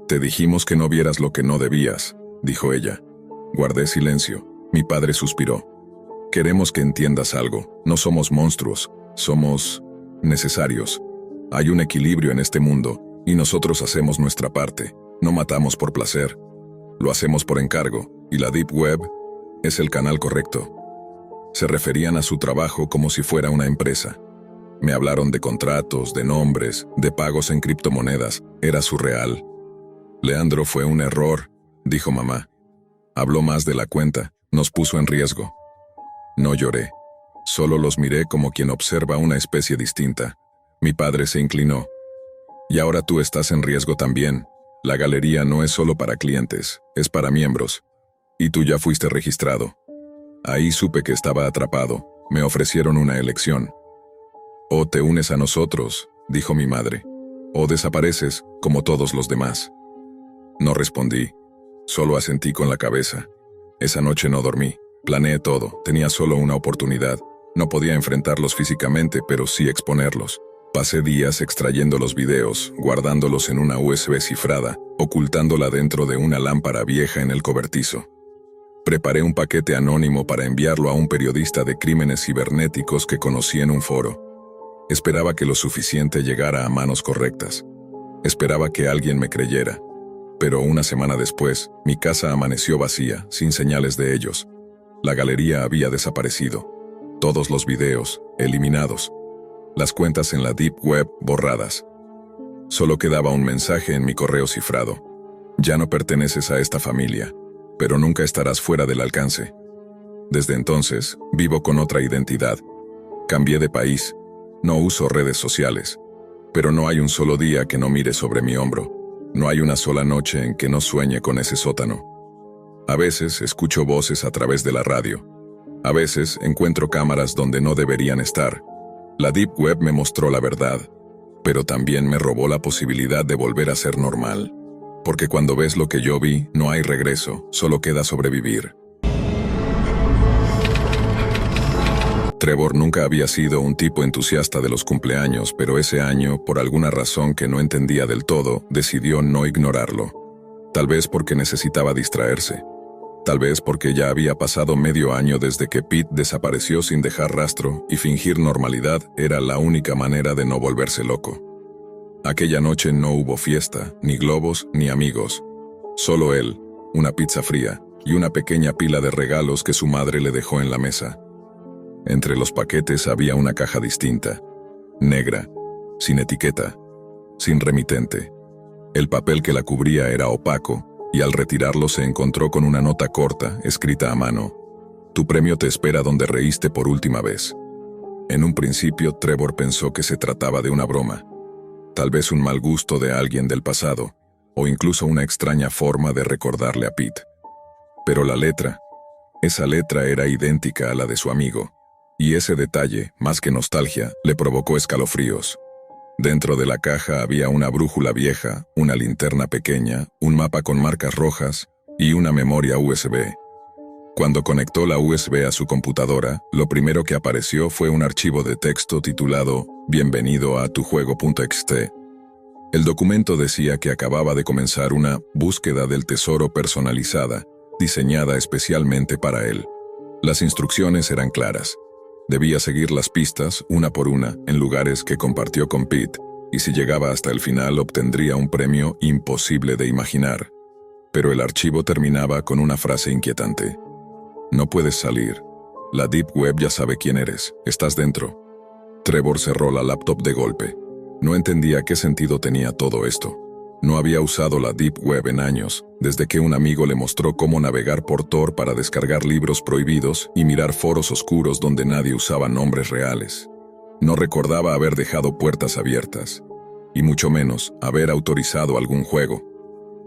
Te dijimos que no vieras lo que no debías, dijo ella. Guardé silencio. Mi padre suspiró. Queremos que entiendas algo. No somos monstruos. Somos necesarios. Hay un equilibrio en este mundo, y nosotros hacemos nuestra parte. No matamos por placer. Lo hacemos por encargo, y la Deep Web es el canal correcto. Se referían a su trabajo como si fuera una empresa. Me hablaron de contratos, de nombres, de pagos en criptomonedas. Era surreal. Leandro fue un error, dijo mamá. Habló más de la cuenta, nos puso en riesgo. No lloré. Solo los miré como quien observa una especie distinta. Mi padre se inclinó. Y ahora tú estás en riesgo también. La galería no es solo para clientes, es para miembros. Y tú ya fuiste registrado. Ahí supe que estaba atrapado. Me ofrecieron una elección. O te unes a nosotros, dijo mi madre, o desapareces, como todos los demás. No respondí. Solo asentí con la cabeza. Esa noche no dormí. Planeé todo. Tenía solo una oportunidad. No podía enfrentarlos físicamente, pero sí exponerlos. Pasé días extrayendo los videos, guardándolos en una USB cifrada, ocultándola dentro de una lámpara vieja en el cobertizo. Preparé un paquete anónimo para enviarlo a un periodista de crímenes cibernéticos que conocí en un foro. Esperaba que lo suficiente llegara a manos correctas. Esperaba que alguien me creyera. Pero una semana después, mi casa amaneció vacía, sin señales de ellos. La galería había desaparecido. Todos los videos, eliminados. Las cuentas en la Deep Web, borradas. Solo quedaba un mensaje en mi correo cifrado. Ya no perteneces a esta familia, pero nunca estarás fuera del alcance. Desde entonces, vivo con otra identidad. Cambié de país. No uso redes sociales. Pero no hay un solo día que no mire sobre mi hombro. No hay una sola noche en que no sueñe con ese sótano. A veces escucho voces a través de la radio. A veces encuentro cámaras donde no deberían estar. La Deep Web me mostró la verdad, pero también me robó la posibilidad de volver a ser normal. Porque cuando ves lo que yo vi, no hay regreso, solo queda sobrevivir. Trevor nunca había sido un tipo entusiasta de los cumpleaños, pero ese año, por alguna razón que no entendía del todo, decidió no ignorarlo. Tal vez porque necesitaba distraerse. Tal vez porque ya había pasado medio año desde que Pete desapareció sin dejar rastro y fingir normalidad era la única manera de no volverse loco. Aquella noche no hubo fiesta, ni globos, ni amigos. Solo él, una pizza fría y una pequeña pila de regalos que su madre le dejó en la mesa. Entre los paquetes había una caja distinta, negra, sin etiqueta, sin remitente. El papel que la cubría era opaco, y al retirarlo se encontró con una nota corta, escrita a mano. Tu premio te espera donde reíste por última vez. En un principio, Trevor pensó que se trataba de una broma. Tal vez un mal gusto de alguien del pasado, o incluso una extraña forma de recordarle a Pete. Pero la letra, esa letra era idéntica a la de su amigo, y ese detalle, más que nostalgia, le provocó escalofríos. Dentro de la caja había una brújula vieja, una linterna pequeña, un mapa con marcas rojas y una memoria USB. Cuando conectó la USB a su computadora, lo primero que apareció fue un archivo de texto titulado Bienvenido a tujuego.txt. El documento decía que acababa de comenzar una búsqueda del tesoro personalizada, diseñada especialmente para él. Las instrucciones eran claras. Debía seguir las pistas, una por una, en lugares que compartió con Pete, y si llegaba hasta el final obtendría un premio imposible de imaginar. Pero el archivo terminaba con una frase inquietante. No puedes salir. La Deep Web ya sabe quién eres. Estás dentro. Trevor cerró la laptop de golpe. No entendía qué sentido tenía todo esto. No había usado la Deep Web en años, desde que un amigo le mostró cómo navegar por Tor para descargar libros prohibidos y mirar foros oscuros donde nadie usaba nombres reales. No recordaba haber dejado puertas abiertas, y mucho menos haber autorizado algún juego.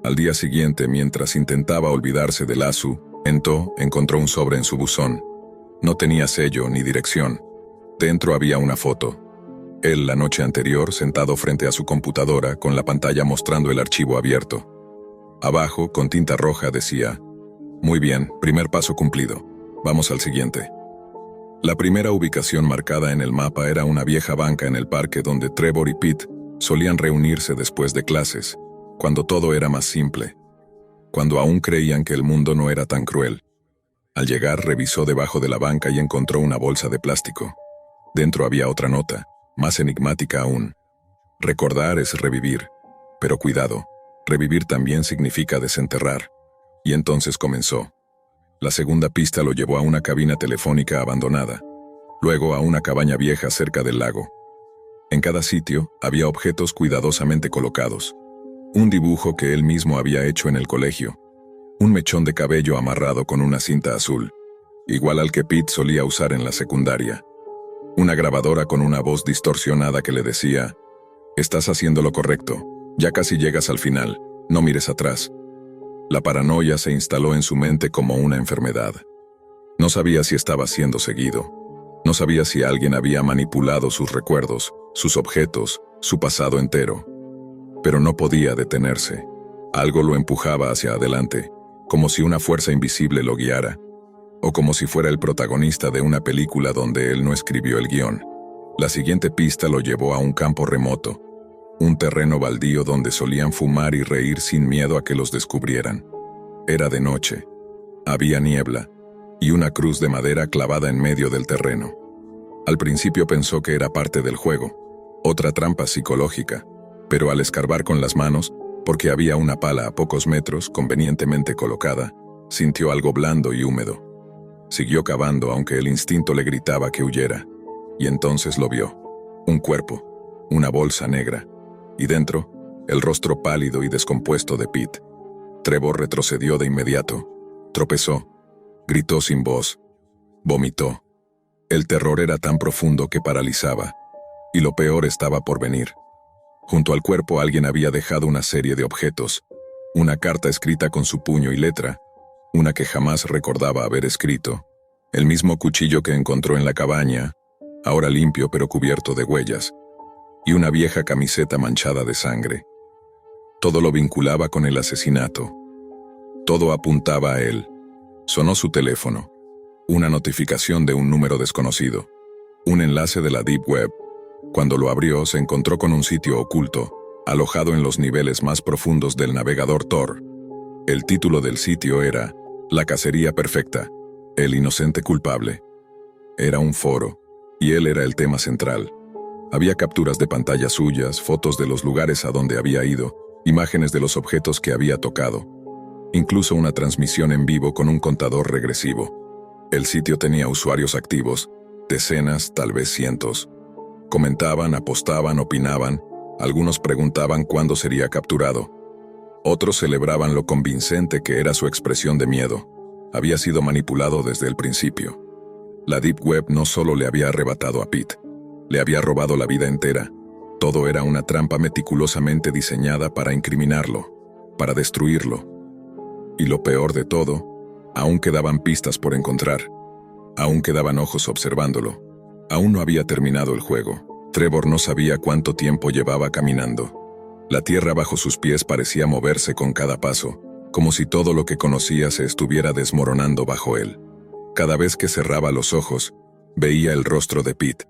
Al día siguiente, mientras intentaba olvidarse de Lazu, encontró un sobre en su buzón. No tenía sello ni dirección. Dentro había una foto. Él, la noche anterior, sentado frente a su computadora, con la pantalla mostrando el archivo abierto. Abajo, con tinta roja, decía: Muy bien, primer paso cumplido. Vamos al siguiente. La primera ubicación marcada en el mapa era una vieja banca en el parque donde Trevor y Pete solían reunirse después de clases, cuando todo era más simple, cuando aún creían que el mundo no era tan cruel. Al llegar, revisó debajo de la banca y encontró una bolsa de plástico. Dentro había otra nota, más enigmática aún. Recordar es revivir, pero cuidado, revivir también significa desenterrar. Y entonces comenzó. La segunda pista lo llevó a una cabina telefónica abandonada, luego a una cabaña vieja cerca del lago. En cada sitio había objetos cuidadosamente colocados. Un dibujo que él mismo había hecho en el colegio. Un mechón de cabello amarrado con una cinta azul, igual al que Pete solía usar en la secundaria. Una grabadora con una voz distorsionada que le decía: Estás haciendo lo correcto, ya casi llegas al final, no mires atrás. La paranoia se instaló en su mente como una enfermedad. No sabía si estaba siendo seguido. No sabía si alguien había manipulado sus recuerdos, sus objetos, su pasado entero. Pero no podía detenerse. Algo lo empujaba hacia adelante, como si una fuerza invisible lo guiara, o como si fuera el protagonista de una película donde él no escribió el guión. La siguiente pista lo llevó a un campo remoto, un terreno baldío donde solían fumar y reír sin miedo a que los descubrieran. Era de noche, había niebla y una cruz de madera clavada en medio del terreno. Al principio pensó que era parte del juego, otra trampa psicológica, pero al escarbar con las manos, porque había una pala a pocos metros convenientemente colocada, sintió algo blando y húmedo. Siguió cavando aunque el instinto le gritaba que huyera, y entonces lo vio. Un cuerpo, una bolsa negra, y dentro, el rostro pálido y descompuesto de Pete. Trevor retrocedió de inmediato, tropezó, gritó sin voz, vomitó. El terror era tan profundo que paralizaba, y lo peor estaba por venir. Junto al cuerpo alguien había dejado una serie de objetos, una carta escrita con su puño y letra, una que jamás recordaba haber escrito, el mismo cuchillo que encontró en la cabaña, ahora limpio pero cubierto de huellas, y una vieja camiseta manchada de sangre. Todo lo vinculaba con el asesinato. Todo apuntaba a él. Sonó su teléfono. Una notificación de un número desconocido. Un enlace de la Deep Web. Cuando lo abrió, se encontró con un sitio oculto, alojado en los niveles más profundos del navegador Tor. El título del sitio era La cacería perfecta, el inocente culpable. Era un foro, y él era el tema central. Había capturas de pantalla suyas, fotos de los lugares a donde había ido, imágenes de los objetos que había tocado. Incluso una transmisión en vivo con un contador regresivo. El sitio tenía usuarios activos, decenas, tal vez cientos. Comentaban, apostaban, opinaban, algunos preguntaban cuándo sería capturado. Otros celebraban lo convincente que era su expresión de miedo. Había sido manipulado desde el principio. La Deep Web no solo le había arrebatado a Pete, le había robado la vida entera. Todo era una trampa meticulosamente diseñada para incriminarlo, para destruirlo. Y lo peor de todo, aún quedaban pistas por encontrar. Aún quedaban ojos observándolo. Aún no había terminado el juego. Trevor no sabía cuánto tiempo llevaba caminando. La tierra bajo sus pies parecía moverse con cada paso, como si todo lo que conocía se estuviera desmoronando bajo él. Cada vez que cerraba los ojos, veía el rostro de Pete.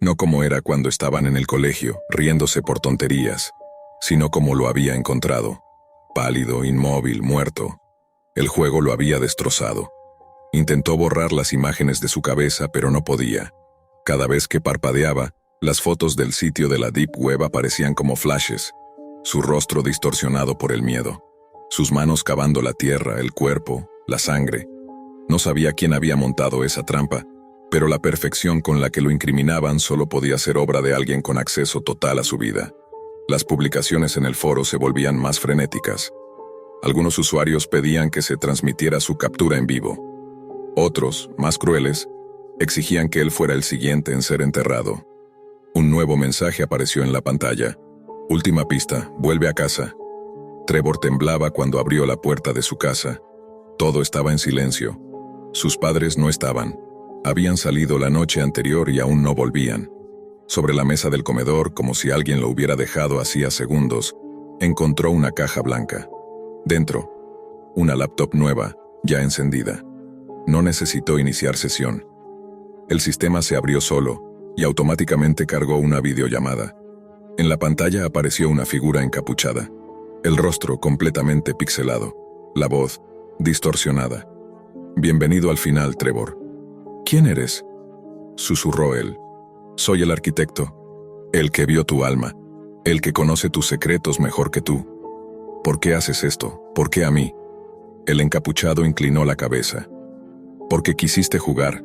No como era cuando estaban en el colegio, riéndose por tonterías, sino como lo había encontrado. Pálido, inmóvil, muerto. El juego lo había destrozado. Intentó borrar las imágenes de su cabeza, pero no podía. Cada vez que parpadeaba, las fotos del sitio de la Deep Web aparecían como flashes, su rostro distorsionado por el miedo, sus manos cavando la tierra, el cuerpo, la sangre. No sabía quién había montado esa trampa, pero la perfección con la que lo incriminaban solo podía ser obra de alguien con acceso total a su vida. Las publicaciones en el foro se volvían más frenéticas. Algunos usuarios pedían que se transmitiera su captura en vivo. Otros, más crueles, exigían que él fuera el siguiente en ser enterrado. Un nuevo mensaje apareció en la pantalla. Última pista, vuelve a casa. Trevor temblaba cuando abrió la puerta de su casa. Todo estaba en silencio. Sus padres no estaban. Habían salido la noche anterior y aún no volvían. Sobre la mesa del comedor, como si alguien lo hubiera dejado hacía segundos, encontró una caja blanca. Dentro, una laptop nueva, ya encendida. No necesitó iniciar sesión. El sistema se abrió solo y automáticamente cargó una videollamada. En la pantalla apareció una figura encapuchada, el rostro completamente pixelado, la voz distorsionada. «Bienvenido al final, Trevor». «¿Quién eres?», susurró él. «Soy el arquitecto, el que vio tu alma, el que conoce tus secretos mejor que tú. ¿Por qué haces esto? ¿Por qué a mí?». El encapuchado inclinó la cabeza. «Porque quisiste jugar,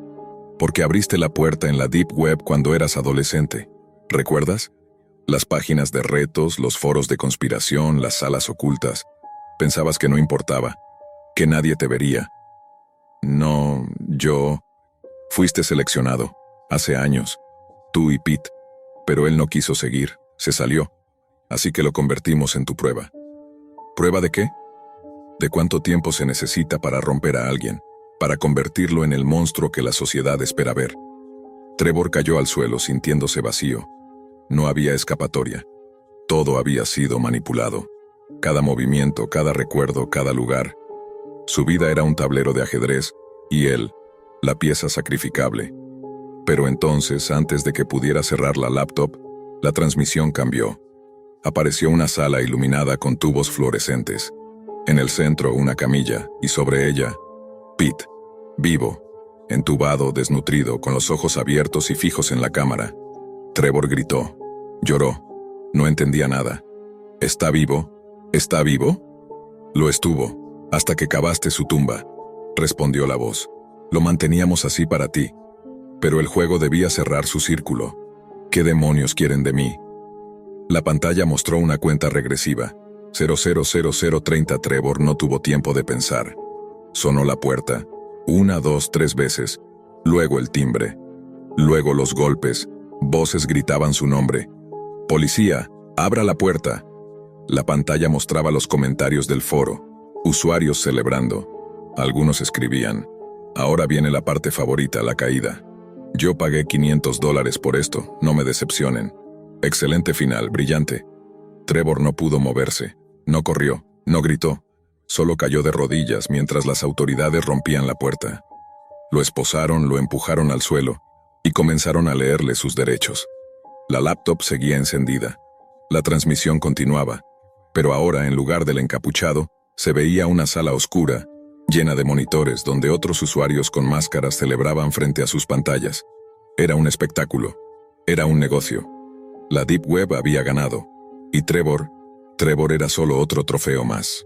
porque abriste la puerta en la Deep Web cuando eras adolescente. ¿Recuerdas? Las páginas de retos, los foros de conspiración, las salas ocultas. Pensabas que no importaba, que nadie te vería. No, yo... Fuiste seleccionado, hace años, tú y Pete, pero él no quiso seguir, se salió, así que lo convertimos en tu prueba». ¿Prueba de qué? De cuánto tiempo se necesita para romper a alguien, para convertirlo en el monstruo que la sociedad espera ver. Trevor cayó al suelo sintiéndose vacío. No había escapatoria. Todo había sido manipulado. Cada movimiento, cada recuerdo, cada lugar. Su vida era un tablero de ajedrez, y él, la pieza sacrificable. Pero entonces, antes de que pudiera cerrar la laptop, la transmisión cambió. Apareció una sala iluminada con tubos fluorescentes. En el centro, una camilla, y sobre ella, Pete, vivo, entubado, desnutrido, con los ojos abiertos y fijos en la cámara. Trevor gritó. Lloró. No entendía nada. ¿Está vivo? ¿Está vivo? Lo estuvo, hasta que cavaste su tumba, respondió la voz. Lo manteníamos así para ti. Pero el juego debía cerrar su círculo. ¿Qué demonios quieren de mí? La pantalla mostró una cuenta regresiva. 000030. Trevor no tuvo tiempo de pensar. Sonó la puerta. 1, 2, 3 veces. Luego el timbre. Luego los golpes. Voces gritaban su nombre. «Policía, abra la puerta». La pantalla mostraba los comentarios del foro. Usuarios celebrando. Algunos escribían. «Ahora viene la parte favorita, la caída. Yo pagué $500 por esto, no me decepcionen. Excelente final, brillante». Trevor no pudo moverse. No corrió, no gritó. Solo cayó de rodillas mientras las autoridades rompían la puerta. Lo esposaron, lo empujaron al suelo y comenzaron a leerle sus derechos. La laptop seguía encendida. La transmisión continuaba, pero ahora, en lugar del encapuchado, se veía una sala oscura, llena de monitores donde otros usuarios con máscaras celebraban frente a sus pantallas. Era un espectáculo. Era un negocio. La Deep Web había ganado. Y Trevor era solo otro trofeo más.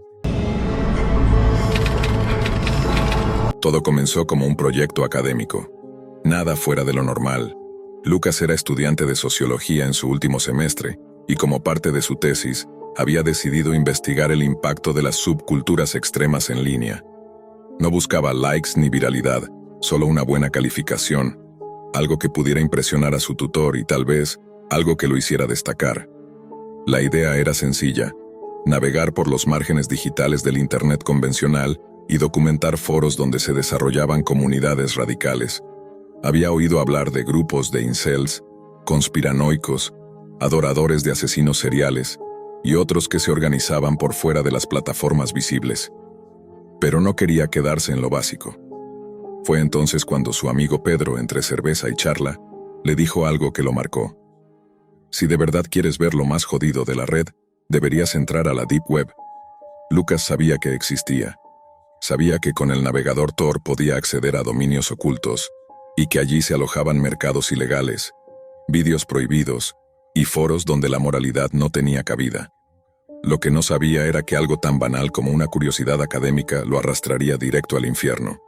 Todo comenzó como un proyecto académico. Nada fuera de lo normal. Lucas era estudiante de sociología en su último semestre, y como parte de su tesis, había decidido investigar el impacto de las subculturas extremas en línea. No buscaba likes ni viralidad, solo una buena calificación, algo que pudiera impresionar a su tutor y tal vez algo que lo hiciera destacar. La idea era sencilla: navegar por los márgenes digitales del Internet convencional y documentar foros donde se desarrollaban comunidades radicales. Había oído hablar de grupos de incels, conspiranoicos, adoradores de asesinos seriales y otros que se organizaban por fuera de las plataformas visibles. Pero no quería quedarse en lo básico. Fue entonces cuando su amigo Pedro, entre cerveza y charla, le dijo algo que lo marcó. Si de verdad quieres ver lo más jodido de la red, deberías entrar a la Deep Web. Lucas sabía que existía. Sabía que con el navegador Tor podía acceder a dominios ocultos y que allí se alojaban mercados ilegales, vídeos prohibidos y foros donde la moralidad no tenía cabida. Lo que no sabía era que algo tan banal como una curiosidad académica lo arrastraría directo al infierno.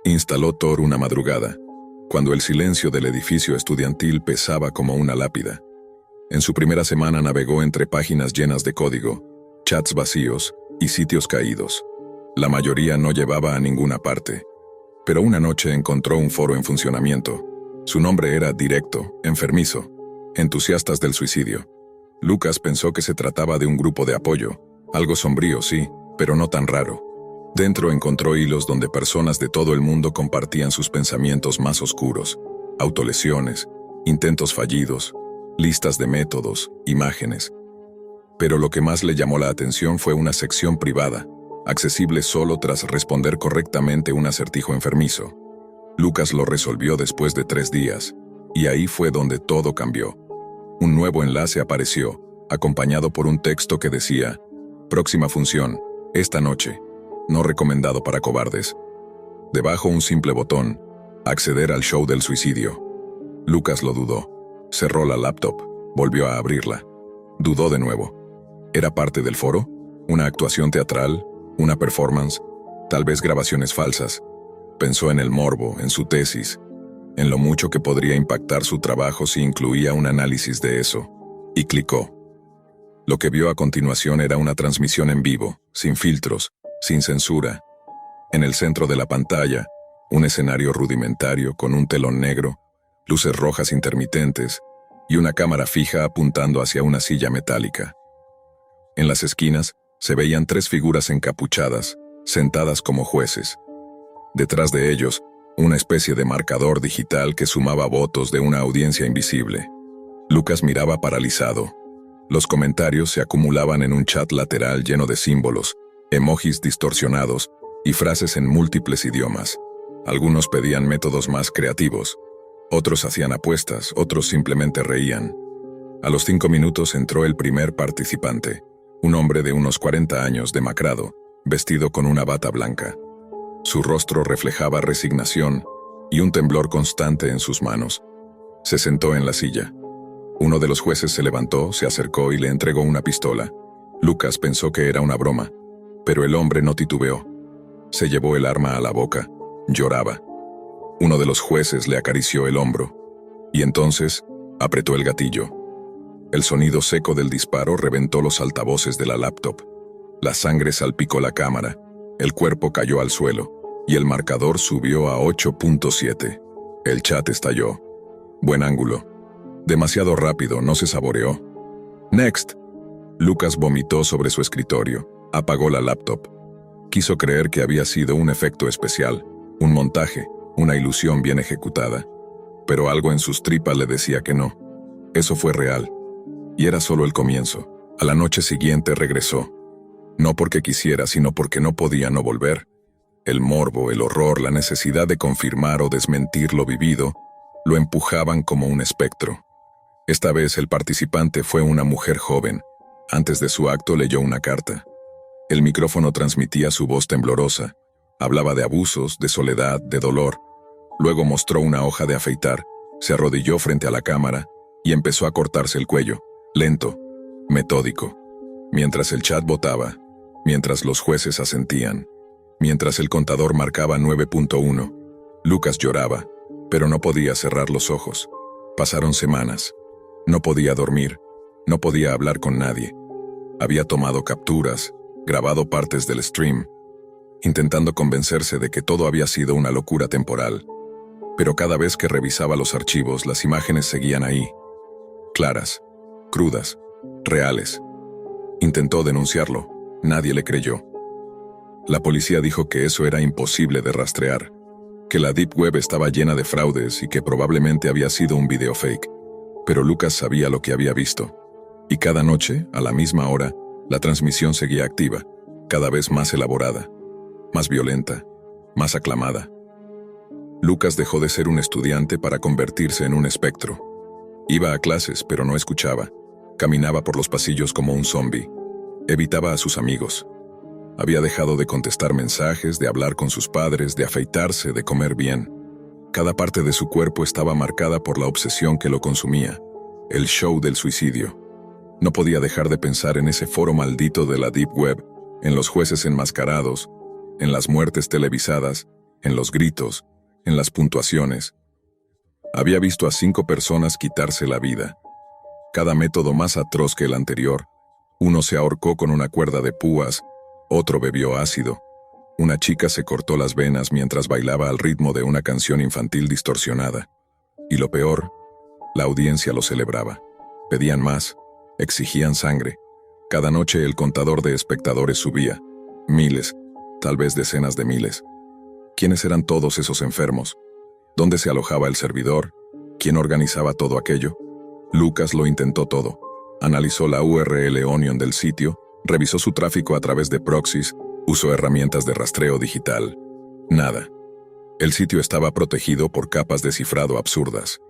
Instaló Tor una madrugada, cuando el silencio del edificio estudiantil pesaba como una lápida. En su primera semana navegó entre páginas llenas de código, chats vacíos y sitios caídos. La mayoría no llevaba a ninguna parte. Pero una noche encontró un foro en funcionamiento. Su nombre era directo, enfermizo, entusiastas del suicidio. Lucas pensó que se trataba de un grupo de apoyo, algo sombrío, sí, pero no tan raro. Dentro encontró hilos donde personas de todo el mundo compartían sus pensamientos más oscuros, autolesiones, intentos fallidos, listas de métodos, imágenes. Pero lo que más le llamó la atención fue una sección privada, accesible solo tras responder correctamente un acertijo enfermizo. Lucas lo resolvió después de 3 días, y ahí fue donde todo cambió. Un nuevo enlace apareció, acompañado por un texto que decía: «Próxima función, esta noche, no recomendado para cobardes». Debajo un simple botón: «Acceder al show del suicidio». Lucas lo dudó. Cerró la laptop, volvió a abrirla. Dudó de nuevo. ¿Era parte del foro? ¿Una actuación teatral? ¿Una performance? Tal vez grabaciones falsas. Pensó en el morbo, en su tesis, en lo mucho que podría impactar su trabajo si incluía un análisis de eso, y clicó. Lo que vio a continuación era una transmisión en vivo, sin filtros, sin censura. En el centro de la pantalla, un escenario rudimentario con un telón negro, luces rojas intermitentes y una cámara fija apuntando hacia una silla metálica. En las esquinas se veían 3 figuras encapuchadas, sentadas como jueces. Detrás de ellos, una especie de marcador digital que sumaba votos de una audiencia invisible. Lucas miraba paralizado. Los comentarios se acumulaban en un chat lateral lleno de símbolos, emojis distorsionados y frases en múltiples idiomas. Algunos pedían métodos más creativos. Otros hacían apuestas, otros simplemente reían. A los 5 minutos entró el primer participante, un hombre de unos 40 años demacrado, vestido con una bata blanca. Su rostro reflejaba resignación y un temblor constante en sus manos. Se sentó en la silla. Uno de los jueces se levantó, se acercó y le entregó una pistola. Lucas pensó que era una broma, pero el hombre no titubeó. Se llevó el arma a la boca. Lloraba. Uno de los jueces le acarició el hombro, y entonces apretó el gatillo. El sonido seco del disparo reventó los altavoces de la laptop. La sangre salpicó la cámara, el cuerpo cayó al suelo, y el marcador subió a 8.7. El chat estalló. Buen ángulo. Demasiado rápido, no se saboreó. Next. Lucas vomitó sobre su escritorio, apagó la laptop. Quiso creer que había sido un efecto especial, un montaje, una ilusión bien ejecutada. Pero algo en sus tripas le decía que no. Eso fue real. Y era solo el comienzo. A la noche siguiente regresó. No porque quisiera, sino porque no podía no volver. El morbo, el horror, la necesidad de confirmar o desmentir lo vivido, lo empujaban como un espectro. Esta vez el participante fue una mujer joven. Antes de su acto leyó una carta. El micrófono transmitía su voz temblorosa. Hablaba de abusos, de soledad, de dolor. Luego mostró una hoja de afeitar, se arrodilló frente a la cámara y empezó a cortarse el cuello, lento, metódico. Mientras el chat votaba, mientras los jueces asentían, mientras el contador marcaba 9.1, Lucas lloraba, pero no podía cerrar los ojos. Pasaron semanas. No podía dormir, no podía hablar con nadie. Había tomado capturas, grabado partes del stream, intentando convencerse de que todo había sido una locura temporal. Pero cada vez que revisaba los archivos, las imágenes seguían ahí. Claras, crudas, reales. Intentó denunciarlo, nadie le creyó. La policía dijo que eso era imposible de rastrear, que la Deep Web estaba llena de fraudes y que probablemente había sido un video fake. Pero Lucas sabía lo que había visto. Y cada noche, a la misma hora, la transmisión seguía activa, cada vez más elaborada, más violenta, más aclamada. Lucas dejó de ser un estudiante para convertirse en un espectro. Iba a clases, pero no escuchaba. Caminaba por los pasillos como un zombi. Evitaba a sus amigos. Había dejado de contestar mensajes, de hablar con sus padres, de afeitarse, de comer bien. Cada parte de su cuerpo estaba marcada por la obsesión que lo consumía, el show del suicidio. No podía dejar de pensar en ese foro maldito de la Deep Web, en los jueces enmascarados, en las muertes televisadas, en los gritos, en las puntuaciones. Había visto a 5 personas quitarse la vida. Cada método más atroz que el anterior. Uno se ahorcó con una cuerda de púas, otro bebió ácido. Una chica se cortó las venas mientras bailaba al ritmo de una canción infantil distorsionada. Y lo peor, la audiencia lo celebraba. Pedían más, exigían sangre. Cada noche el contador de espectadores subía. Miles, tal vez decenas de miles. ¿Quiénes eran todos esos enfermos? ¿Dónde se alojaba el servidor? ¿Quién organizaba todo aquello? Lucas lo intentó todo. Analizó la URL Onion del sitio, revisó su tráfico a través de proxies, usó herramientas de rastreo digital. Nada. El sitio estaba protegido por capas de cifrado absurdas.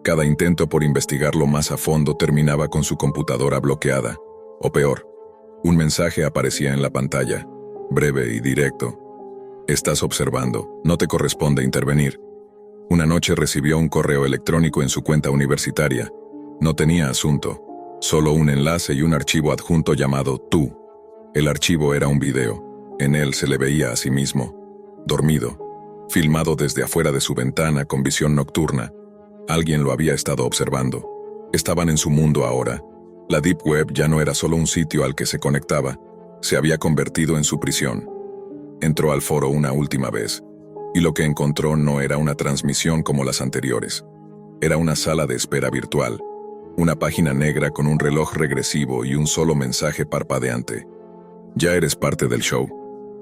Cada intento por investigarlo más a fondo terminaba con su computadora bloqueada. O peor, un mensaje aparecía en la pantalla, breve y directo. Estás observando, no te corresponde intervenir. Una noche recibió un correo electrónico en su cuenta universitaria. No tenía asunto, solo un enlace y un archivo adjunto llamado Tú. El archivo era un video. En él se le veía a sí mismo, dormido, filmado desde afuera de su ventana con visión nocturna. Alguien lo había estado observando. Estaban en su mundo ahora. La Deep Web ya no era solo un sitio al que se conectaba, se había convertido en su prisión. Entró al foro una última vez, y lo que encontró no era una transmisión como las anteriores. Era una sala de espera virtual, una página negra con un reloj regresivo y un solo mensaje parpadeante. Ya eres parte del show.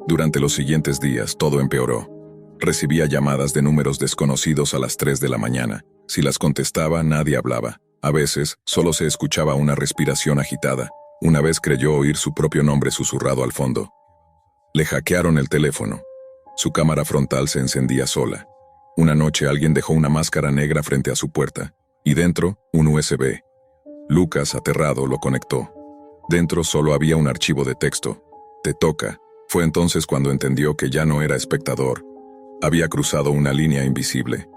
Durante los siguientes días todo empeoró. Recibía llamadas de números desconocidos a las 3 de la mañana. Si las contestaba, nadie hablaba. A veces, solo se escuchaba una respiración agitada. Una vez creyó oír su propio nombre susurrado al fondo. Le hackearon el teléfono. Su cámara frontal se encendía sola. Una noche alguien dejó una máscara negra frente a su puerta, y dentro, un USB. Lucas, aterrado, lo conectó. Dentro solo había un archivo de texto. Te toca. Fue entonces cuando entendió que ya no era espectador. Había cruzado una línea invisible.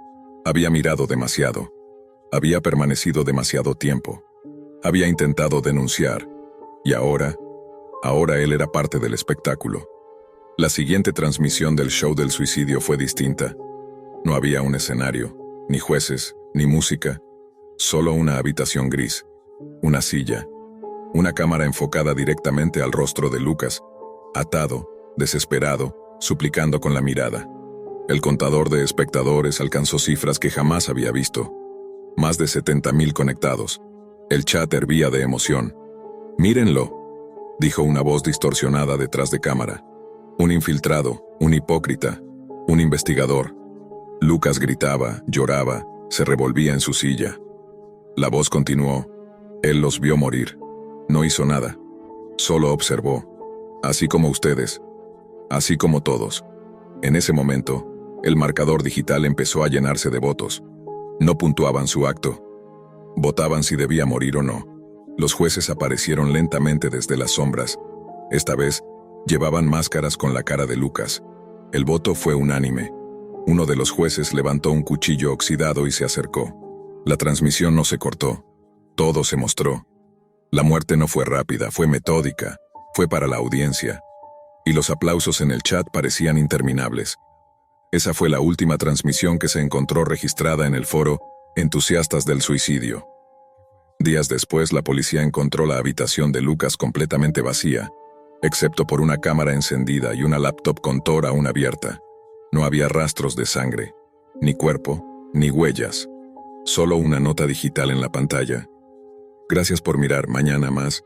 Había mirado demasiado. Había permanecido demasiado tiempo. Había intentado denunciar. Y ahora él era parte del espectáculo. La siguiente transmisión del show del suicidio fue distinta. No había un escenario, ni jueces, ni música. Solo una habitación gris, una silla, una cámara enfocada directamente al rostro de Lucas, atado, desesperado, suplicando con la mirada. El contador de espectadores alcanzó cifras que jamás había visto. Más de 70,000 conectados. El chat hervía de emoción. «Mírenlo», dijo una voz distorsionada detrás de cámara. Un infiltrado, un hipócrita, un investigador. Lucas gritaba, lloraba, se revolvía en su silla. La voz continuó. Él los vio morir. No hizo nada. Solo observó. Así como ustedes. Así como todos. En ese momento, el marcador digital empezó a llenarse de votos. No puntuaban su acto. Votaban si debía morir o no. Los jueces aparecieron lentamente desde las sombras. Esta vez, llevaban máscaras con la cara de Lucas. El voto fue unánime. Uno de los jueces levantó un cuchillo oxidado y se acercó. La transmisión no se cortó. Todo se mostró. La muerte no fue rápida, fue metódica. Fue para la audiencia. Y los aplausos en el chat parecían interminables. Esa fue la última transmisión que se encontró registrada en el foro Entusiastas del Suicidio. Días después, la policía encontró la habitación de Lucas completamente vacía, excepto por una cámara encendida y una laptop con Tor aún abierta. No había rastros de sangre, ni cuerpo, ni huellas. Solo una nota digital en la pantalla. Gracias por mirar, mañana más.